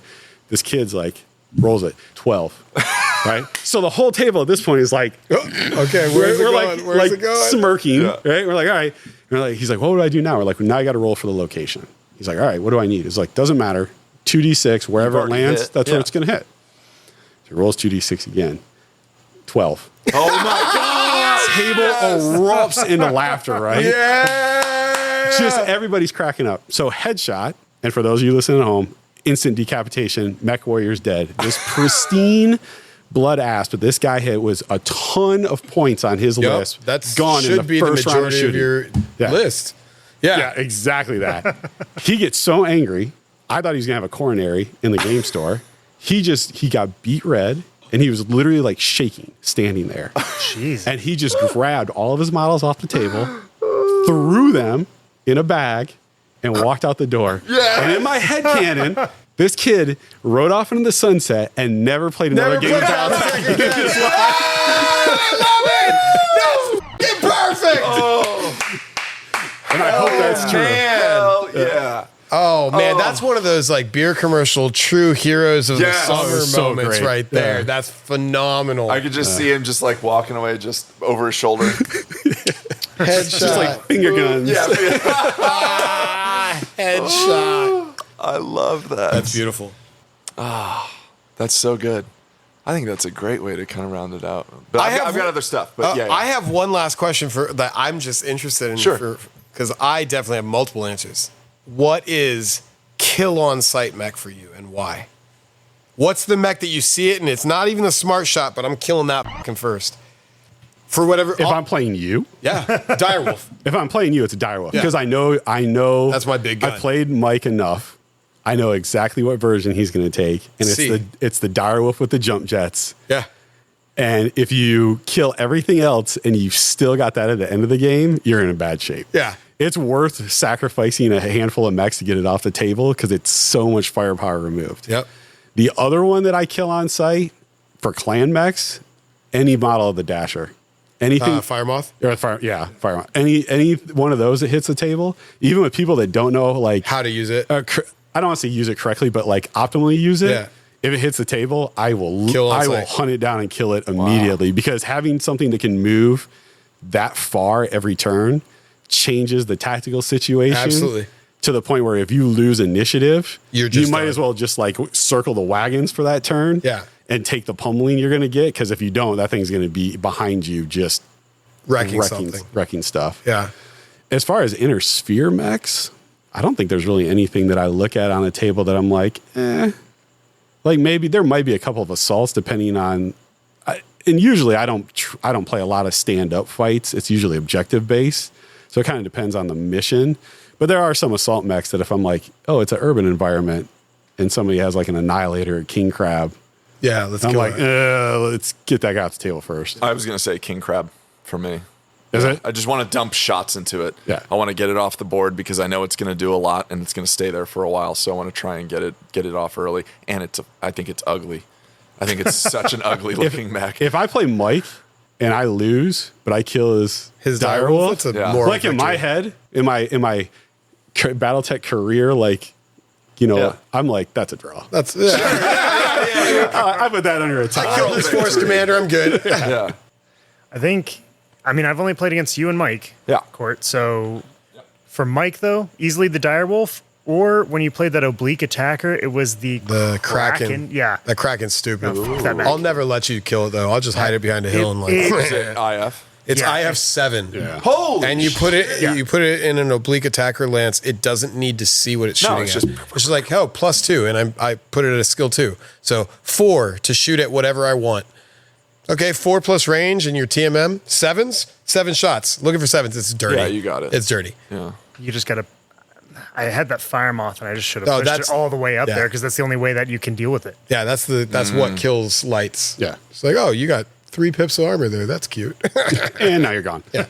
This kid's like, rolls it, 12. Right? So the whole table at this point is like, okay, where's it going? Smirking, right? We're like, all right. And we're like, he's like, what do I do now? We're like, now I got to roll for the location. He's like, all right, what do I need? It's like, doesn't matter. 2d6, wherever it lands, that's where it's going to hit. So he rolls 2d6 again. 12. Oh my God! Table erupts into laughter, right? Yeah! Just everybody's cracking up. So headshot, and for those of you listening at home, instant decapitation, mech warrior's dead. This pristine blood asp that this guy hit was a ton of points on his list. That's gone in the first round of shooting. Of your list. Yeah, exactly that. He gets so angry. I thought he was gonna have a coronary in the game store. He got beat red, and he was literally like shaking, standing there. Jeez. And he just grabbed all of his models off the table, threw them in a bag, and walked out the door. Yeah. And in my head canon, this kid rode off into the sunset and never played another game of Battletech. I love it! That's perfect! Oh. And I hope that's true. Hell yeah. Oh man, that's one of those like beer commercial true heroes of the summer moments great. right there. Yeah. That's phenomenal. I could just see him just like walking away just over his shoulder. Headshot. Just like finger guns. Yeah. Headshot. I love that. That's beautiful. That's so good. I think that's a great way to kind of round it out. But I've got other stuff. But I have one last question for that I'm just interested in. Sure. Because I definitely have multiple answers. What is kill on sight mech for you and why? What's the mech that you see it and it's not even a smart shot, but I'm killing that fucking first? For whatever. If I'm playing you? Yeah. Direwolf. If I'm playing you, it's a direwolf. Because I know. That's my big gun. I played Mike enough. I know exactly what version he's going to take. And it's the direwolf with the jump jets. Yeah. And if you kill everything else and you've still got that at the end of the game, you're in a bad shape. Yeah. It's worth sacrificing a handful of mechs to get it off the table because it's so much firepower removed. Yep. The other one that I kill on sight for clan mechs, any model of the Dasher. Anything. Fire Moth? Fire Moth. Any one of those that hits the table, even with people that don't know like how to use it. I don't want to say use it correctly, but like optimally use it. Yeah. if it hits the table, I will hunt it down and kill it immediately because having something that can move that far every turn changes the tactical situation. Absolutely. To the point where if you lose initiative, you might done. as well just like circle the wagons for that turn and take the pummeling you're going to get. Because if you don't, that thing's going to be behind you just wrecking stuff. Yeah. As far as inner sphere mechs, I don't think there's really anything that I look at on a table that I'm like, Like maybe there might be a couple of assaults depending on, and usually I don't play a lot of stand-up fights. It's usually objective based. So it kind of depends on the mission. But there are some assault mechs that if I'm like, oh, it's an urban environment and somebody has like an Annihilator or King Crab. Yeah, let's get that guy off the table first. I was going to say King Crab for me. Is it? I just want to dump shots into it. Yeah. I want to get it off the board because I know it's going to do a lot and it's going to stay there for a while. So I want to try and get it off early. And I think it's ugly. I think it's such an ugly looking mech. If I play Mike and I lose, but I kill his direwolf, like in my head, in my Battletech career, like, you know, I'm like, that's a draw. That's I put that under attack. I killed this force commander. I'm good. Yeah. I've only played against you and Mike. Yeah. Court. So for Mike though, easily the direwolf, or when you played that oblique attacker, it was the Kraken. Yeah. That Kraken's stupid. That I'll never let you kill it though. I'll just hide it behind a hill and like. Is it IF? It's IF7. Yeah. Holy and you put it in an oblique attacker lance. It doesn't need to see what it's shooting it's at. just It's just like, +2, and I put it at a skill 2. So 4 to shoot at whatever I want. Okay, 4 plus range and your TMM. 7 shots. Looking for 7s. It's dirty. Yeah, you got it. It's dirty. Yeah. You just gotta. I had that fire moth, and I just should have pushed it all the way up there because that's the only way that you can deal with it. Yeah, that's what kills lights. Yeah. It's like, oh, you got 3 pips of armor there. That's cute. And now you're gone. Yeah.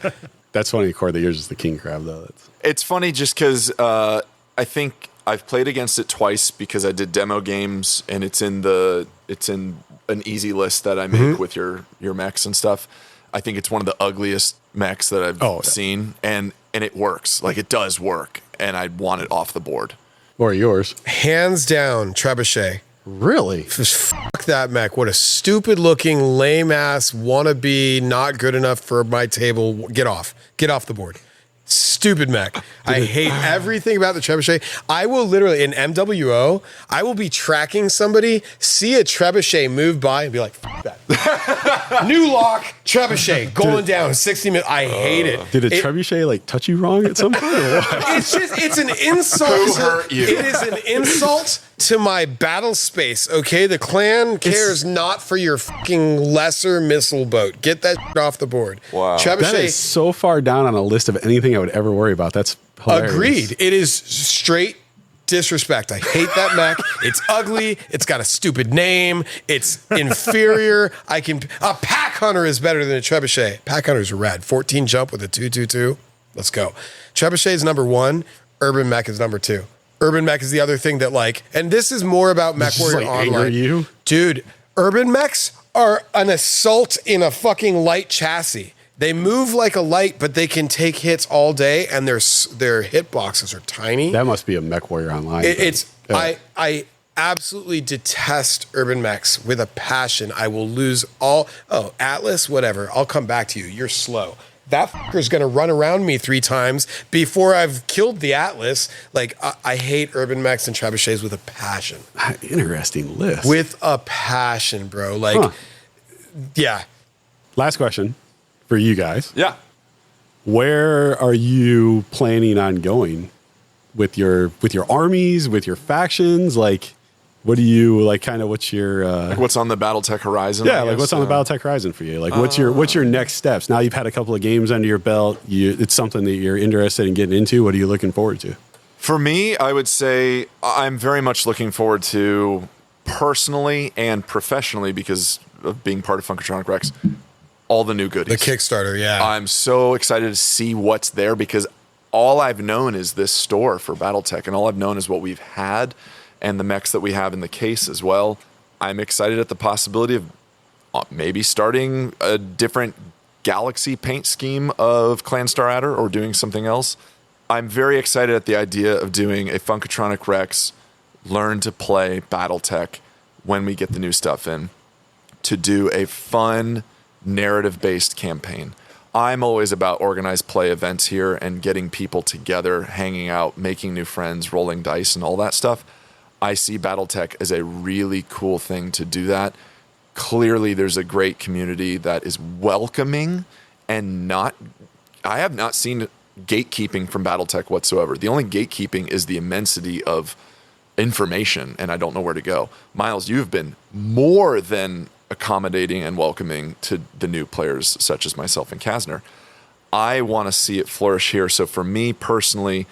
That's funny. Core that yours is the King Crab though. It's funny just because I think I've played against it twice because I did demo games and it's in an easy list that I make with your mechs and stuff. I think it's one of the ugliest mechs that I've seen, and it works. Like it does work, and I want it off the board. Or yours? Hands down, Trebuchet. Really? Fuck that mech. What a stupid looking, lame ass, wannabe, not good enough for my table. Get off the board. Stupid mech. I hate everything about the Trebuchet. I will literally, in MWO, I will be tracking somebody, see a Trebuchet move by and be like, fuck that. New lock, Trebuchet, going down 60 minutes. I hate it. Did a Trebuchet like touch you wrong at some point? Or what? It's an insult. Who hurt you? It is an insult to my battle space, okay? The clan cares not for your fucking lesser missile boat. Get that shit off the board. Wow. Trebuchet, That is so far down on a list of anything I would ever worry about. That's hilarious. agreed. It is straight disrespect. I hate that mech. It's ugly. It's got a stupid name. It's inferior. A pack hunter is better than a Trebuchet. Pack hunters are rad. 14 jump with a 2/2/2. Let's go. Trebuchet is number 1. Urban mech is number 2. Urban mech is the other thing that and this is more about Mech Warrior Online. You? Dude, urban mechs are an assault in a fucking light chassis. They move like a light, but they can take hits all day, and their hit boxes are tiny. That must be a Mech Warrior Online. I absolutely detest urban mechs with a passion. I will lose Atlas, whatever. I'll come back to you. You're slow. That fucker's going to run around me 3 times before I've killed the Atlas. I hate urban mechs and trebuchets with a passion. Interesting list. With a passion, bro. Yeah. Last question for you guys. Yeah. Where are you planning on going with your armies, with your factions? What do you what's your What's on the Battletech horizon? Yeah, what's on the Battletech horizon for you? What's your next steps? Now you've had a couple of games under your belt. It's something that you're interested in getting into. What are you looking forward to? For me, I would say I'm very much looking forward to, personally and professionally, because of being part of Funkatronic Rex, all the new goodies. The Kickstarter, yeah. I'm so excited to see what's there because all I've known is this store for Battletech, and all I've known is what we've had and the mechs that we have in the case as well. I'm excited at the possibility of maybe starting a different galaxy paint scheme of Clan Star Adder or doing something else. I'm very excited at the idea of doing a Funkatronic Rex learn to play Battletech when we get the new stuff in, to do a fun narrative-based campaign. I'm always about organized play events here and getting people together, hanging out, making new friends, rolling dice, and all that stuff. I see Battletech as a really cool thing to do that. Clearly, there's a great community that is welcoming and I have not seen gatekeeping from Battletech whatsoever. The only gatekeeping is the immensity of information, and I don't know where to go. Myles, you've been more than accommodating and welcoming to the new players such as myself and Casner. I want to see it flourish here. So for me personally,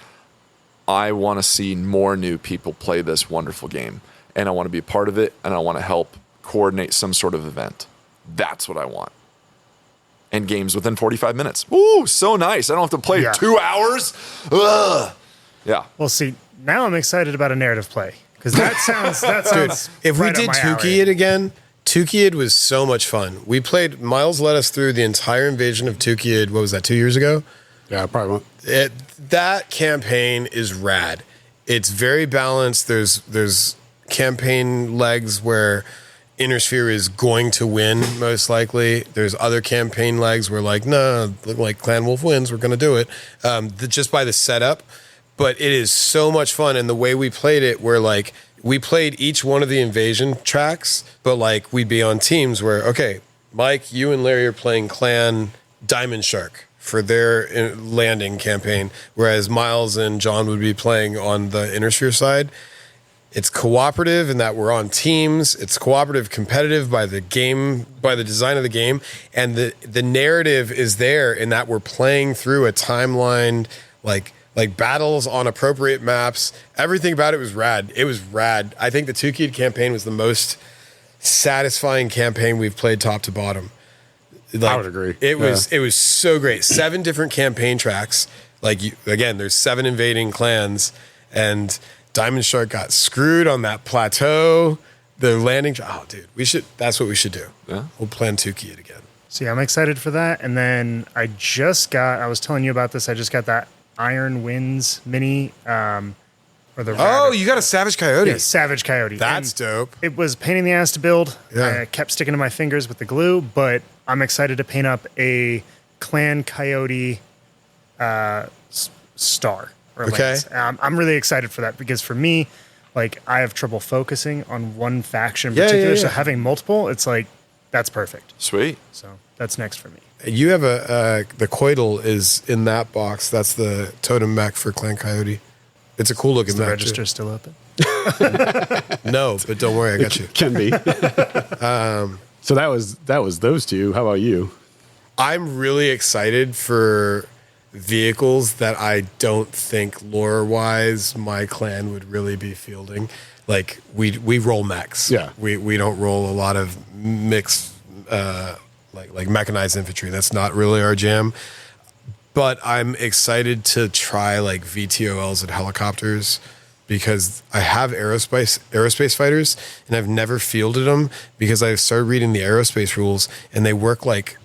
I want to see more new people play this wonderful game, and I want to be a part of it, and I want to help coordinate some sort of event. That's what I want. And games within 45 minutes. Ooh, so nice. I don't have to play 2 hours. Ugh. Yeah. Well, see, now I'm excited about a narrative play, because that sounds Dude, if right we did Tukeyed again, Tukeyed was so much fun. We played, Myles led us through the entire invasion of Tukeyed, what was that, 2 years ago? Yeah, probably. That campaign is rad. It's very balanced. There's campaign legs where Inner Sphere is going to win, most likely. There's other campaign legs where like Clan Wolf wins, we're going to do it. Just by the setup. But it is so much fun. And the way we played it, where like we played each one of the invasion tracks, but like we'd be on teams where, okay, Mike, you and Larry are playing Clan Diamond Shark for their landing campaign, whereas Myles and John would be playing on the Inner Sphere side. It's cooperative in that we're on teams. It's cooperative, competitive by the game, by the design of the game, and the narrative is there in that we're playing through a timeline, like battles on appropriate maps. Everything about it was rad. It was rad. I think the Tukeyed campaign was the most satisfying campaign we've played top to bottom. I would agree. It was so great. 7 different campaign tracks. Again, there's 7 invading clans, and Diamond Shark got screwed on that plateau. The landing. Oh, dude, that's what we should do. Yeah, we'll plan Tukeyed again. So yeah, I'm excited for that. And then I was telling you about this. I just got that Iron Winds mini. You got a Savage Coyote. Yeah, Savage Coyote. That's dope. It was a pain in the ass to build. Yeah. I kept sticking to my fingers with the glue, but I'm excited to paint up a Clan Coyote star. Okay. I'm really excited for that, because for me, like, I have trouble focusing on one faction in particular. So having multiple, it's like, that's perfect. Sweet. So that's next for me. You have the Coital is in that box. That's the totem mech for Clan Coyote. It's a cool looking mech. Is the register still open? No, but don't worry, I got you. Can be. So that was those two. How about you? I'm really excited for vehicles that I don't think lore-wise my clan would really be fielding. Like, we roll mechs. Yeah. We don't roll a lot of mixed like mechanized infantry. That's not really our jam. But I'm excited to try like VTOLs and helicopters, because I have aerospace fighters, and I've never fielded them because I've started reading the aerospace rules, and they work like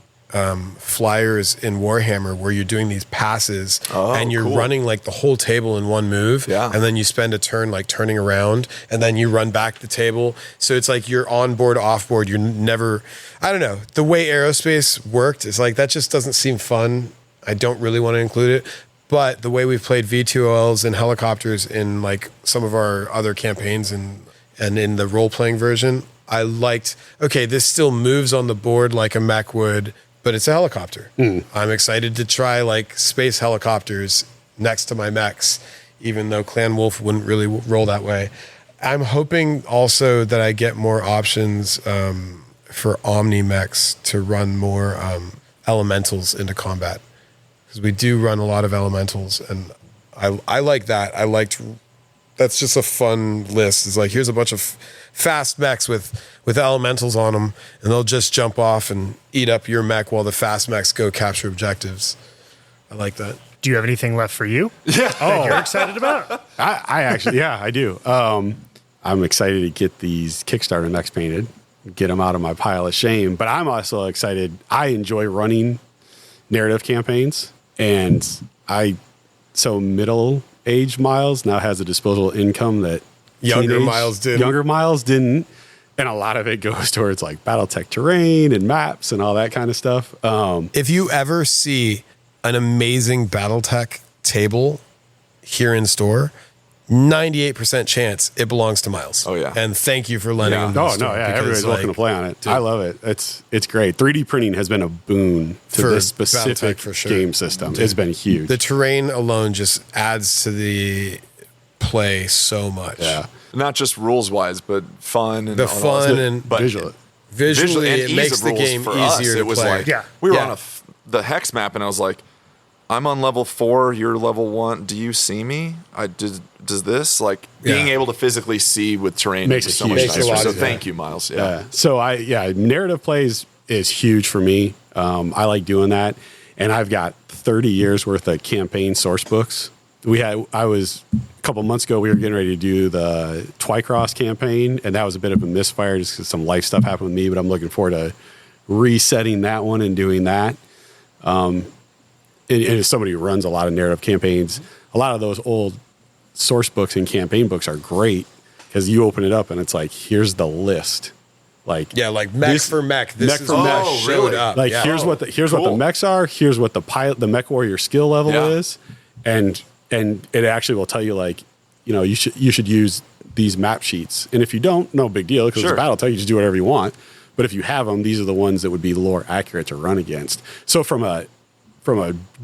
flyers in Warhammer, where you're doing these passes and you're running like the whole table in one move, and then you spend a turn like turning around, and then you run back the table. So it's like you're on board, off board. You're never, I don't know, the way aerospace worked, it's like that just doesn't seem fun. I don't really want to include it. But the way we've played V2Ls and helicopters in like some of our other campaigns and in the role-playing version, I liked, okay, this still moves on the board like a mech would, but it's a helicopter. I'm excited to try like space helicopters next to my mechs, even though Clan Wolf wouldn't really roll that way. I'm hoping also that I get more options for Omni mechs to run more elementals into combat, because we do run a lot of elementals, and I like that. That's just a fun list. It's like, here's a bunch of fast mechs with elementals on them, and they'll just jump off and eat up your mech while the fast mechs go capture objectives. I like that. Do you have anything left for you? Yeah. That you're excited about? I actually, yeah, I do. I'm excited to get these Kickstarter mechs painted, get them out of my pile of shame. But I'm also excited. I enjoy running narrative campaigns, and so middle-aged Myles now has a disposable income that Younger Myles didn't. And And a lot of it goes towards like Battletech terrain and maps and all that kind of stuff. If you ever see an amazing Battletech table here in store, 98% chance it belongs to Myles. Oh, yeah. And thank you for lending him to the Oh, store no, yeah. because, Everybody's welcome to play on it. dude, I love it. It's great. 3D printing has been a boon to For this specific Battletech, for sure. game system. Dude, It's been huge. the terrain alone just adds to the play so much. Yeah. Not just rules wise, but fun and The all fun that. and but visually and it ease makes of the rules game for us, easier it to was play. like Yeah. we were Yeah. on the hex map, and I was like, I'm on level 4, you're level 1. Do you see me? Does this like being Yeah. able to physically see with terrain Makes is a so huge much difference. nicer. Makes a So lot of thank you, Myles. Yeah. So narrative plays is huge for me. I like doing that, and I've got 30 years worth of campaign source books. I was a couple months ago. We were getting ready to do the Twycross campaign, and that was a bit of a misfire just because some life stuff happened with me. But I'm looking forward to resetting that one and doing that. And as somebody who runs a lot of narrative campaigns, a lot of those old source books and campaign books are great because you open it up and it's like, here's the list. Like, Yeah, like mech this- for mech. This mech is for what mech. showed really? up. like Yeah. here's what the cool. mechs are. Here's what the mech warrior skill level Yeah. is, and it actually will tell you like, you should use these map sheets. And if you don't, no big deal because Sure. it's Battletech. You just do whatever you want. But if you have them, these are the ones that would be lore accurate to run against. So from a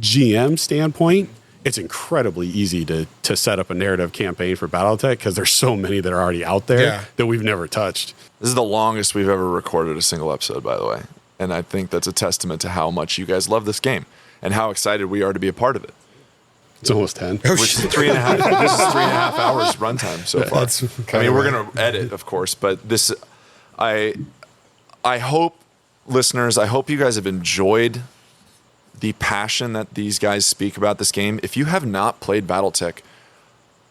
GM standpoint, it's incredibly easy to set up a narrative campaign for Battletech because there's so many that are already out there Yeah. that we've never touched. This is the longest we've ever recorded a single episode, by the way. And I think that's a testament to how much you guys love this game and how excited we are to be a part of it. It's almost 10. Which is 3.5. This is 3.5 hours runtime so far. That's I mean, we're going to edit, of course, but this, I hope, listeners, I hope you guys have enjoyed the passion that these guys speak about this game. If you have not played Battletech,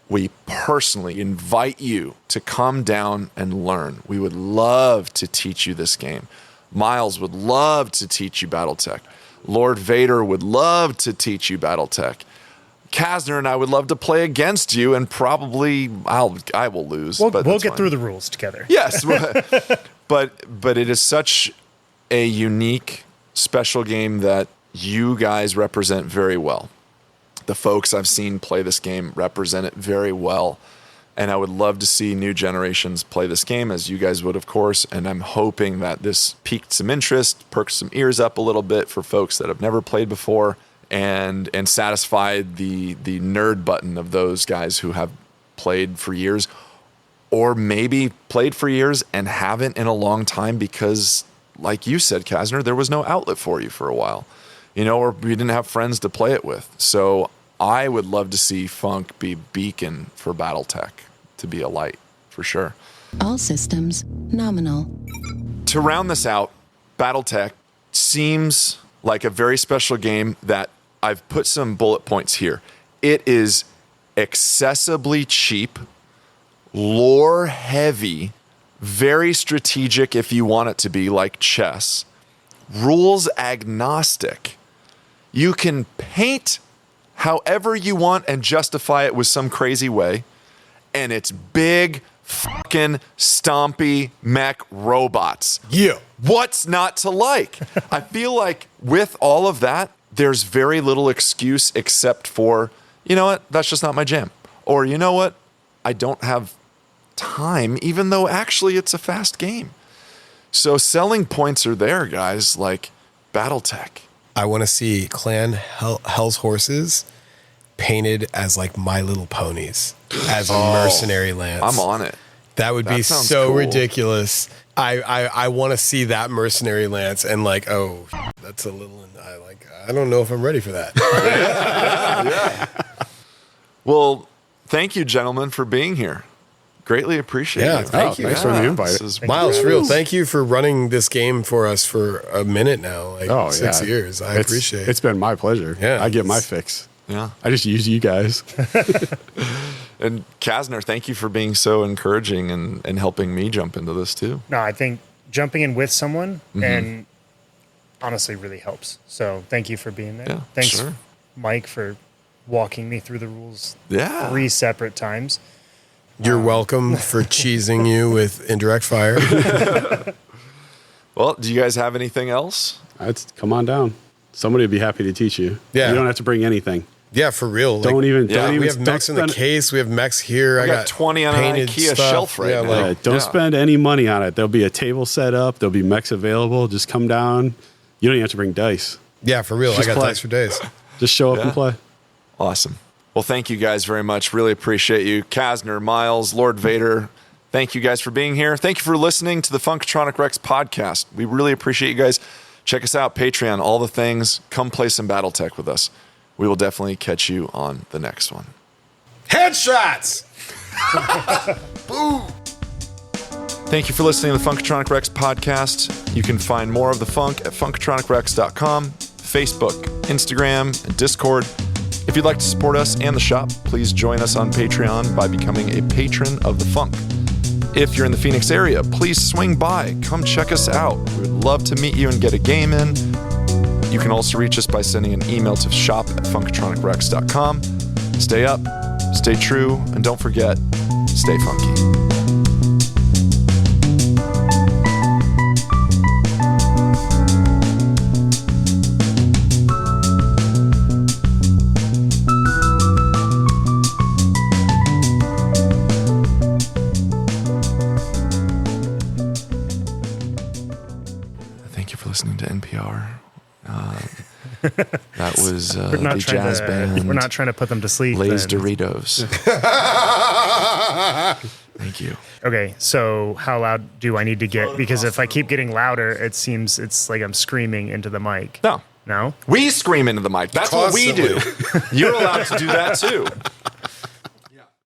we personally invite you to come down and learn. We would love to teach you this game. Myles would love to teach you Battletech. Lord Vader would love to teach you Battletech. Casner and I would love to play against you, and probably I will lose. We'll but get that's fine. through the rules together. Yes, but it is such a unique, special game that you guys represent very well. The folks I've seen play this game represent it very well, and I would love to see new generations play this game, as you guys would, of course. And I'm hoping that this piqued some interest, perked some ears up a little bit for folks that have never played before, and satisfied the nerd button of those guys who have played for years, or maybe played for years and haven't in a long time because, like you said, Casner, there was no outlet for you for a while, or we didn't have friends to play it with. So I would love to see Funk be a beacon for Battletech, to be a light, for sure. All systems nominal. To round this out, Battletech seems like a very special game that I've put some bullet points here. It is excessively cheap, lore heavy, very strategic if you want it to be, like chess, rules agnostic. You can paint however you want and justify it with some crazy way, and it's big fucking stompy mech robots. Yeah. What's not to like? I feel like with all of that, there's very little excuse except for, you know what, that's just not my jam. Or, you know what, I don't have time, even though actually it's a fast game. So selling points are there, guys, like Battletech. I want to see Clan Hell's Horses painted as like My Little Ponies as a mercenary lance. I'm on it. That would be sounds so cool. ridiculous. I want to see that mercenary lance and like, oh, that's a little. I don't know if I'm ready for that. Well, thank you, gentlemen, for being here. Greatly appreciate Yeah, it. thank you. Thanks for the invite. This is Myles, real, thank you for running this game for us for a minute now, like 6 years. I appreciate it. It's been my pleasure. Yeah, I get my fix. Yeah. I just use you guys. And Casner, thank you for being so encouraging and helping me jump into this too. No, I think jumping in with someone and honestly really helps. So thank you for being there. Yeah, Thanks, sure. Mike, for walking me through the rules Yeah. 3 separate times. You're welcome for cheesing you with indirect fire. Well, do you guys have anything else? Come on down. Somebody would be happy to teach you. Yeah. You don't have to bring anything. Yeah, for real. Don't even. We have mechs in the case. We have mechs here. I got 20 on an IKEA shelf right now. Don't spend any money on it. There'll be a table set up. There'll be mechs available. Just come down. You don't even have to bring dice. Yeah, for real. Just I got play. dice for days. Just show up and play. Awesome. Well, thank you guys very much. Really appreciate you. Casner, Myles, Lord Vader, thank you guys for being here. Thank you for listening to the Funkatronic Rex podcast. We really appreciate you guys. Check us out, Patreon, all the things. Come play some Battletech with us. We will definitely catch you on the next one. Headshots! Boom! Thank you for listening to the Funkatronic Rex podcast. You can find more of the funk at funkatronicrex.com, Facebook, Instagram, and Discord. If you'd like to support us and the shop, please join us on Patreon by becoming a patron of the funk. If you're in the Phoenix area, please swing by. Come check us out. We would love to meet you and get a game in. You can also reach us by sending an email to shop@funkatronicrex.com. Stay up, stay true, and don't forget, stay funky. Listening to NPR. That was the jazz band. We're not trying to put them to sleep. Lay's Doritos. Thank you. Okay, so how loud do I need to get? Because if I keep getting louder, it seems it's like I'm screaming into the mic. No. No? We scream into the mic. That's what we do. You're allowed to do that too.